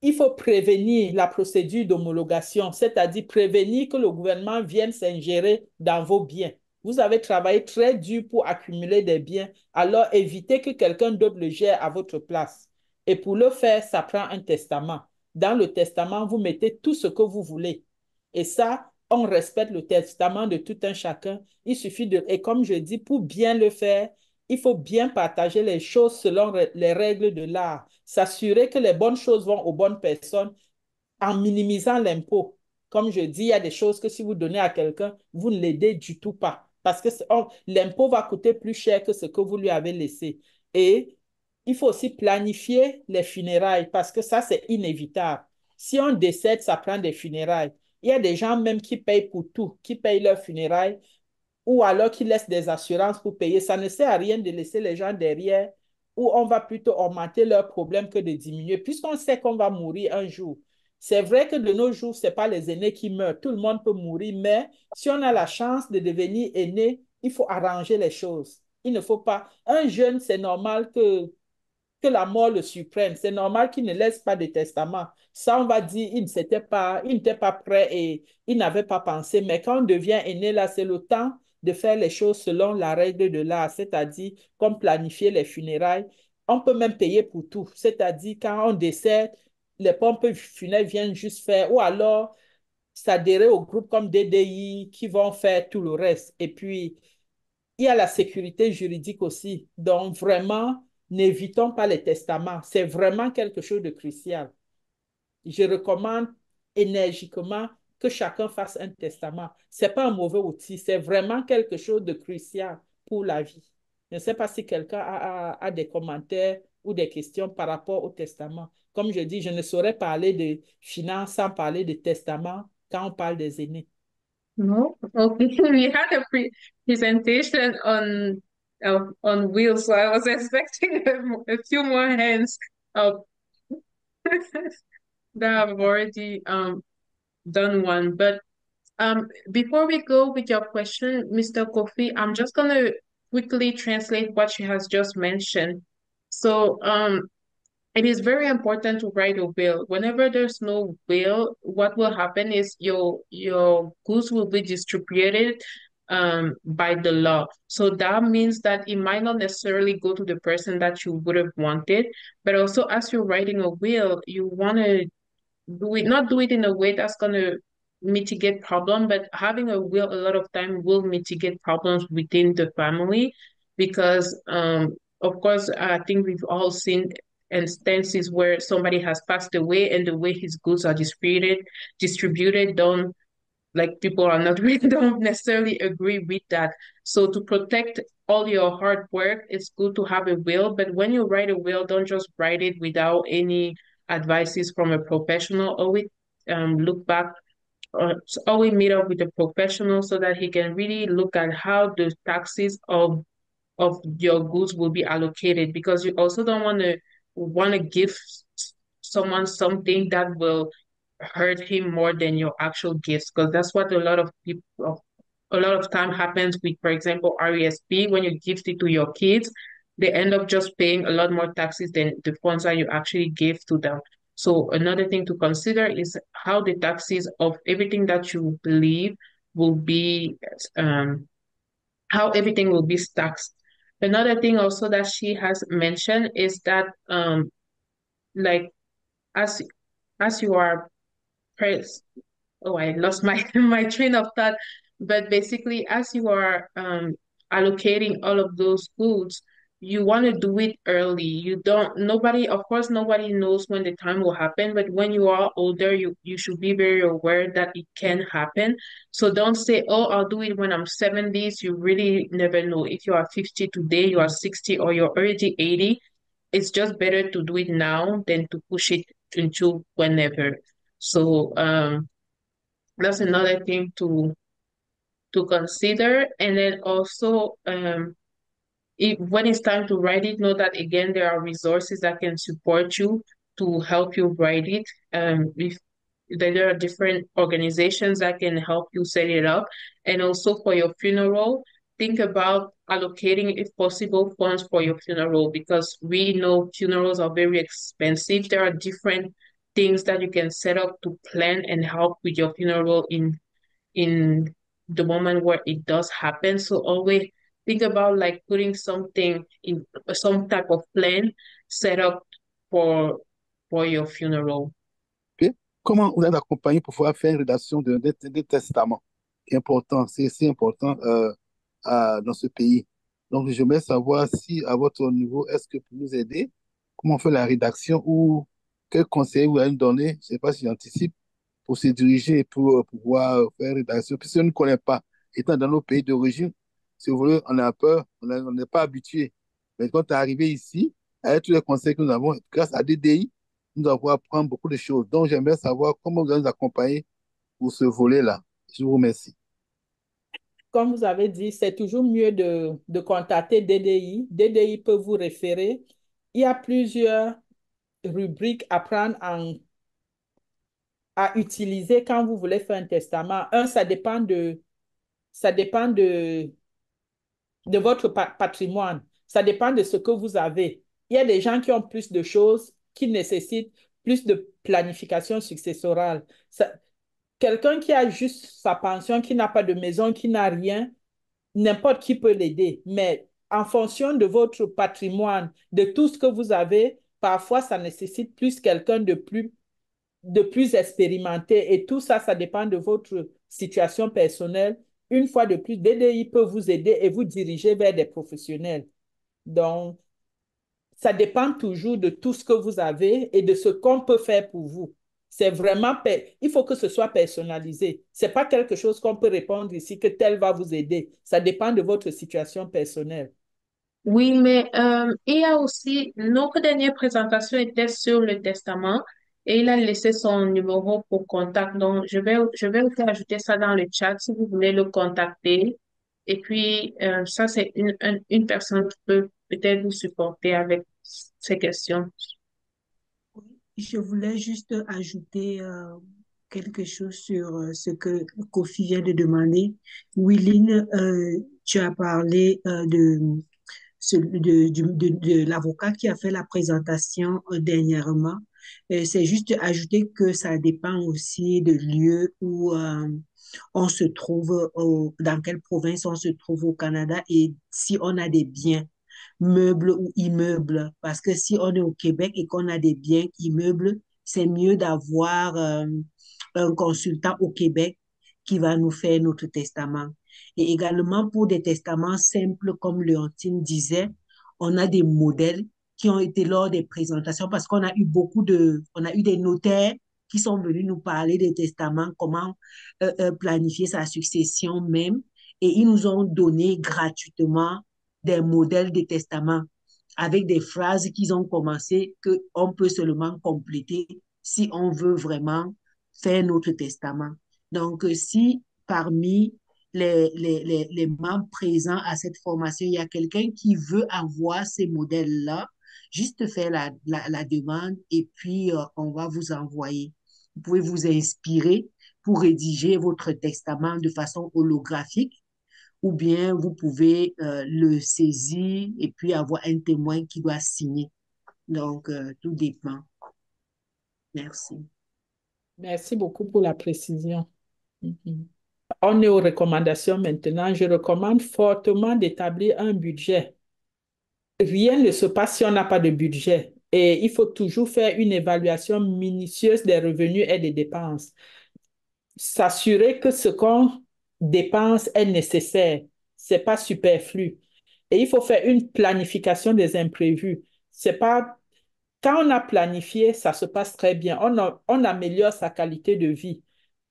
il faut prévenir la procédure d'homologation, c'est-à-dire prévenir que le gouvernement vienne s'ingérer dans vos biens. Vous avez travaillé très dur pour accumuler des biens, alors évitez que quelqu'un d'autre le gère à votre place. Et pour le faire, ça prend un testament. Dans le testament, vous mettez tout ce que vous voulez. Et ça, on respecte le testament de tout un chacun. Il suffit de... Et comme je dis, pour bien le faire, il faut bien partager les choses selon les règles de l'art, s'assurer que les bonnes choses vont aux bonnes personnes en minimisant l'impôt. Comme je dis, il y a des choses que si vous donnez à quelqu'un, vous ne l'aidez du tout pas parce que l'impôt va coûter plus cher que ce que vous lui avez laissé. Et il faut aussi planifier les funérailles parce que ça, c'est inévitable. Si on décède, ça prend des funérailles. Il y a des gens même qui payent pour tout, qui payent leurs funérailles ou alors qu'ils laissent des assurances pour payer. Ça ne sert à rien de laisser les gens derrière où on va plutôt augmenter leurs problèmes que de diminuer, puisqu'on sait qu'on va mourir un jour. C'est vrai que de nos jours, ce n'est pas les aînés qui meurent. Tout le monde peut mourir, mais si on a la chance de devenir aîné, il faut arranger les choses. Il ne faut pas... Un jeune, c'est normal que la mort le surprenne. C'est normal qu'il ne laisse pas de testament. Ça, on va dire, il n'était pas prêt et il n'avait pas pensé. Mais quand on devient aîné, là, c'est le temps de faire les choses selon la règle de l'art, c'est-à-dire comme planifier les funérailles. On peut même payer pour tout. C'est-à-dire quand on décède, les pompes funèbres viennent juste faire, ou alors s'adhérer au groupe comme DDI qui vont faire tout le reste. Et puis, il y a la sécurité juridique aussi. Donc, vraiment, n'évitons pas les testaments. C'est vraiment quelque chose de crucial. Je recommande énergiquement que chacun fasse un testament. Ce n'est pas un mauvais outil, c'est vraiment quelque chose de crucial pour la vie. Je ne sais pas si quelqu'un a des commentaires ou des questions par rapport au testament. Comme je dis, je ne saurais parler de finances sans parler de testament quand on parle des aînés. No, okay. We had a presentation on wheels, so I was expecting a few more hands. Oh, that I've already done one. But before we go with your question, Mr. Kofi, I'm just gonna quickly translate what she has just mentioned. So it is very important to write a will. Whenever there's no will, what will happen is your goods will be distributed by the law. So that means that it might not necessarily go to the person that you would have wanted, but also as you're writing a will, you want to not do it in a way that's going to mitigate problem, but having a will a lot of time will mitigate problems within the family because of course I think we've all seen instances where somebody has passed away and the way his goods are distributed don't like people are not really don't necessarily agree with that. So to protect all your hard work, it's good to have a will. But when you write a will, don't just write it without any advices from a professional. Always look back always meet up with a professional so that he can really look at how the taxes of your goods will be allocated because you also don't want to give someone something that will hurt him more than your actual gifts because that's what a lot of time happens with, for example, RESP. When you gift it to your kids, they end up just paying a lot more taxes than the funds that you actually gave to them. So another thing to consider is how the taxes of everything that you believe will be how everything will be taxed. Another thing also that she has mentioned is that like as as you are press oh I lost my my train of thought, but basically as you are allocating all of those foods, you want to do it early. You don't nobody of course nobody knows when the time will happen, but when you are older you should be very aware that it can happen. So don't say, oh, I'll do it when I'm 70s. You really never know. If you are 50 today, you are 60, or you're already 80, it's just better to do it now than to push it into whenever. So that's another thing to consider. And then also when it's time to write it, know that again there are resources that can support you to help you write it. If there are different organizations that can help you set it up. And also for your funeral, think about allocating, if possible, funds for your funeral because we know funerals are very expensive. There are different things that you can set up to plan and help with your funeral in the moment where it does happen. So always think about like putting something in some type of plan set up for for your funeral. Ok? Comment vous êtes accompagné pour pouvoir faire une rédaction de testament? C'est important, c'est important dans ce pays. Donc, j'aimerais savoir si, à votre niveau, est-ce que pour nous aider, comment on fait la rédaction ou quels conseils vous allez nous donner, je ne sais pas si j'anticipe, pour se diriger et pour pouvoir faire une rédaction, puisque on ne connaît pas, étant dans nos pays d'origine, si vous voulez, on a peur, on n'est pas habitué. Mais quand tu es arrivé ici, avec tous les conseils que nous avons, grâce à DDI, nous allons apprendre beaucoup de choses. Donc, j'aimerais savoir comment vous allez nous accompagner pour ce volet-là. Je vous remercie. Comme vous avez dit, c'est toujours mieux de contacter DDI. DDI peut vous référer. Il y a plusieurs rubriques à prendre à utiliser quand vous voulez faire un testament. Un, ça dépend de votre patrimoine. Ça dépend de ce que vous avez. Il y a des gens qui ont plus de choses, qui nécessitent plus de planification successorale. Quelqu'un qui a juste sa pension, qui n'a pas de maison, qui n'a rien, n'importe qui peut l'aider. Mais en fonction de votre patrimoine, de tout ce que vous avez, parfois ça nécessite plus quelqu'un de plus expérimenté. Et tout ça, ça dépend de votre situation personnelle. Une fois de plus, DDI peut vous aider et vous diriger vers des professionnels. Donc, ça dépend toujours de tout ce que vous avez et de ce qu'on peut faire pour vous. C'est vraiment, il faut que ce soit personnalisé. Ce n'est pas quelque chose qu'on peut répondre ici que tel va vous aider. Ça dépend de votre situation personnelle. Oui, mais il y a aussi, notre dernière présentation était sur le testament et il a laissé son numéro pour contact. Donc, je vais aussi ajouter ça dans le chat si vous voulez le contacter. Et puis, ça, c'est une personne qui peut peut-être vous supporter avec ces questions. Je voulais juste ajouter quelque chose sur ce que Kofi vient de demander. Willine, tu as parlé de l'avocat qui a fait la présentation dernièrement. C'est juste ajouter que ça dépend aussi de lieu où on se trouve, dans quelle province on se trouve au Canada et si on a des biens meubles ou immeubles. Parce que si on est au Québec et qu'on a des biens immeubles, c'est mieux d'avoir un consultant au Québec qui va nous faire notre testament. Et également pour des testaments simples, comme Léontine disait, on a des modèles qui ont été lors des présentations parce qu'on a eu on a eu des notaires qui sont venus nous parler des testaments, comment planifier sa succession même. Et ils nous ont donné gratuitement des modèles de testament avec des phrases qu'ils ont commencé qu'on peut seulement compléter si on veut vraiment faire notre testament. Donc, si parmi les membres présents à cette formation, il y a quelqu'un qui veut avoir ces modèles-là, juste faire la demande et puis on va vous envoyer. Vous pouvez vous inspirer pour rédiger votre testament de façon holographique ou bien vous pouvez le saisir et puis avoir un témoin qui doit signer. Donc, tout dépend. Merci. Merci beaucoup pour la précision. Mhm. On est aux recommandations maintenant. Je recommande fortement d'établir un budget. Rien ne se passe si on n'a pas de budget. Et il faut toujours faire une évaluation minutieuse des revenus et des dépenses. S'assurer que ce qu'on dépense est nécessaire, c'est pas superflu. Et il faut faire une planification des imprévus. C'est pas Quand on a planifié, ça se passe très bien. On améliore sa qualité de vie.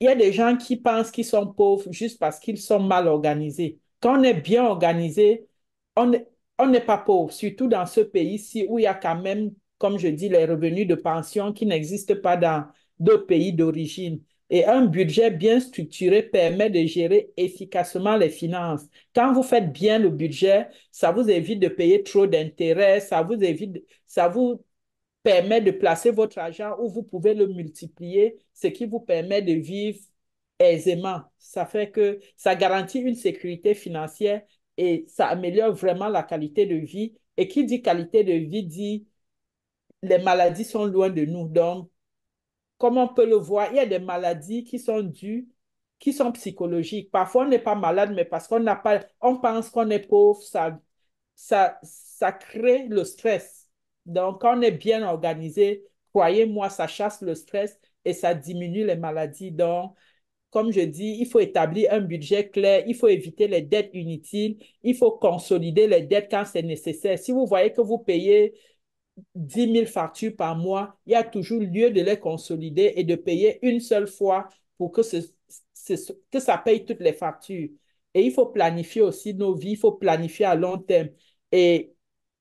Il y a des gens qui pensent qu'ils sont pauvres juste parce qu'ils sont mal organisés. Quand on est bien organisé, on on n'est pas pauvre, surtout dans ce pays-ci où il y a quand même, comme je dis, les revenus de pension qui n'existent pas dans d'autres pays d'origine. Et un budget bien structuré permet de gérer efficacement les finances. Quand vous faites bien le budget, ça vous évite de payer trop d'intérêts, ça vous permet de placer votre argent où vous pouvez le multiplier, ce qui vous permet de vivre aisément. Ça fait que ça garantit une sécurité financière et ça améliore vraiment la qualité de vie. Et qui dit qualité de vie dit les maladies sont loin de nous. Donc, comme on peut le voir, il y a des maladies qui sont dues, qui sont psychologiques. Parfois, on n'est pas malade, mais parce qu'on n'a pas, on pense qu'on est pauvre, ça crée le stress. Donc, quand on est bien organisé, croyez-moi, ça chasse le stress et ça diminue les maladies. Donc, comme je dis, il faut établir un budget clair, il faut éviter les dettes inutiles, il faut consolider les dettes quand c'est nécessaire. Si vous voyez que vous payez 10 000 factures par mois, il y a toujours lieu de les consolider et de payer une seule fois pour que ça paye toutes les factures. Et il faut planifier aussi nos vies, il faut planifier à long terme et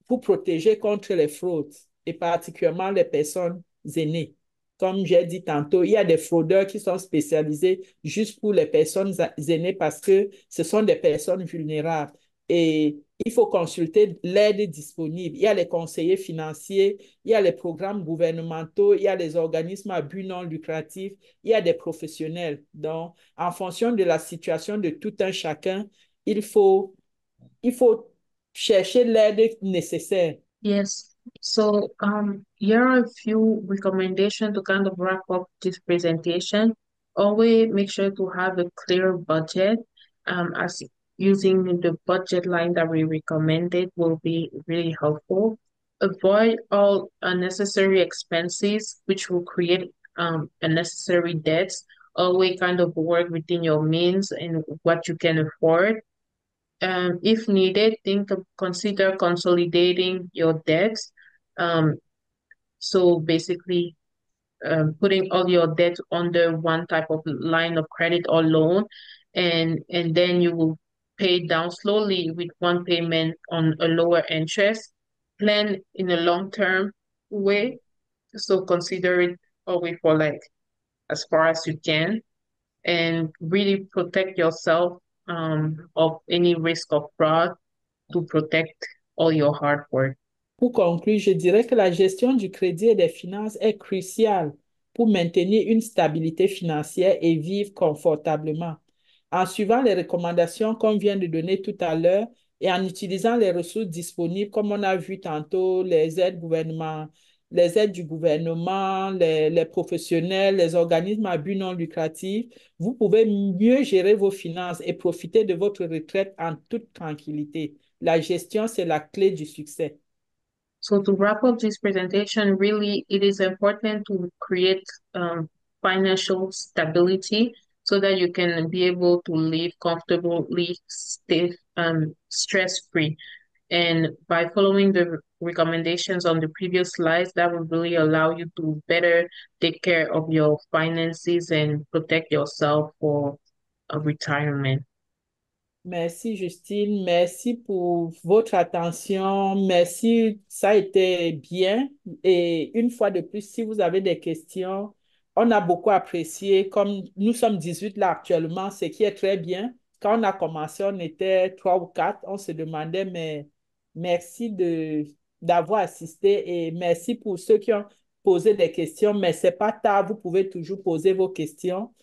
pour protéger contre les fraudes et particulièrement les personnes aînées. Comme j'ai dit tantôt, il y a des fraudeurs qui sont spécialisés juste pour les personnes aînées parce que ce sont des personnes vulnérables. Et il faut consulter l'aide disponible. Il y a les conseillers financiers, il y a les programmes gouvernementaux, il y a les organismes à but non lucratif, il y a des professionnels. Donc, en fonction de la situation de tout un chacun, il faut, il faut chercher l'aide nécessaire. Yes. So, here are a few recommendations to kind of wrap up this presentation. Always make sure to have a clear budget. As using the budget line that we recommended will be really helpful. Avoid all unnecessary expenses, which will create unnecessary debts. Always kind of work within your means and what you can afford. If needed, consider consolidating your debts. Um, so basically, putting all your debt under one type of line of credit or loan, and then you will pay down slowly with one payment on a lower interest. Plan in a long-term way. So consider it always for like as far as you can and really protect yourself of any risk of fraud to protect all your hard work. Pour conclure, je dirais que la gestion du crédit et des finances est cruciale pour maintenir une stabilité financière et vivre confortablement. En suivant les recommandations qu'on vient de donner tout à l'heure et en utilisant les ressources disponibles, comme on a vu tantôt, les aides du gouvernement, les professionnels, les organismes à but non lucratif, vous pouvez mieux gérer vos finances et profiter de votre retraite en toute tranquillité. La gestion, c'est la clé du succès. So to wrap up this presentation, really, it is important to create financial stability so that you can be able to live comfortably, stay stress-free. And by following the recommendations on the previous slides, that will really allow you to better take care of your finances and protect yourself for a retirement. Merci Justine, merci pour votre attention, merci, ça a été bien. Et une fois de plus, si vous avez des questions, on a beaucoup apprécié, comme nous sommes 18 là actuellement, ce qui est très bien. Quand on a commencé, on était 3 ou 4, on se demandait, mais merci d'avoir assisté et merci pour ceux qui ont posé des questions, mais c'est pas tard, vous pouvez toujours poser vos questions.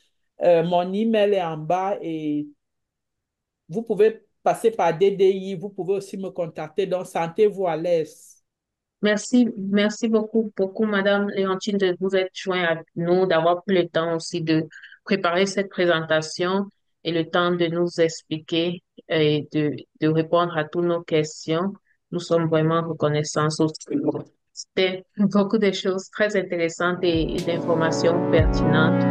Mon email est en bas et vous pouvez passer par DDI, vous pouvez aussi me contacter, donc sentez-vous à l'aise. Merci beaucoup, Madame Léontine, de vous être joint avec nous, d'avoir pris le temps aussi de préparer cette présentation et le temps de nous expliquer et de répondre à toutes nos questions. Nous sommes vraiment reconnaissants aussi. C'était beaucoup de choses très intéressantes et d'informations pertinentes.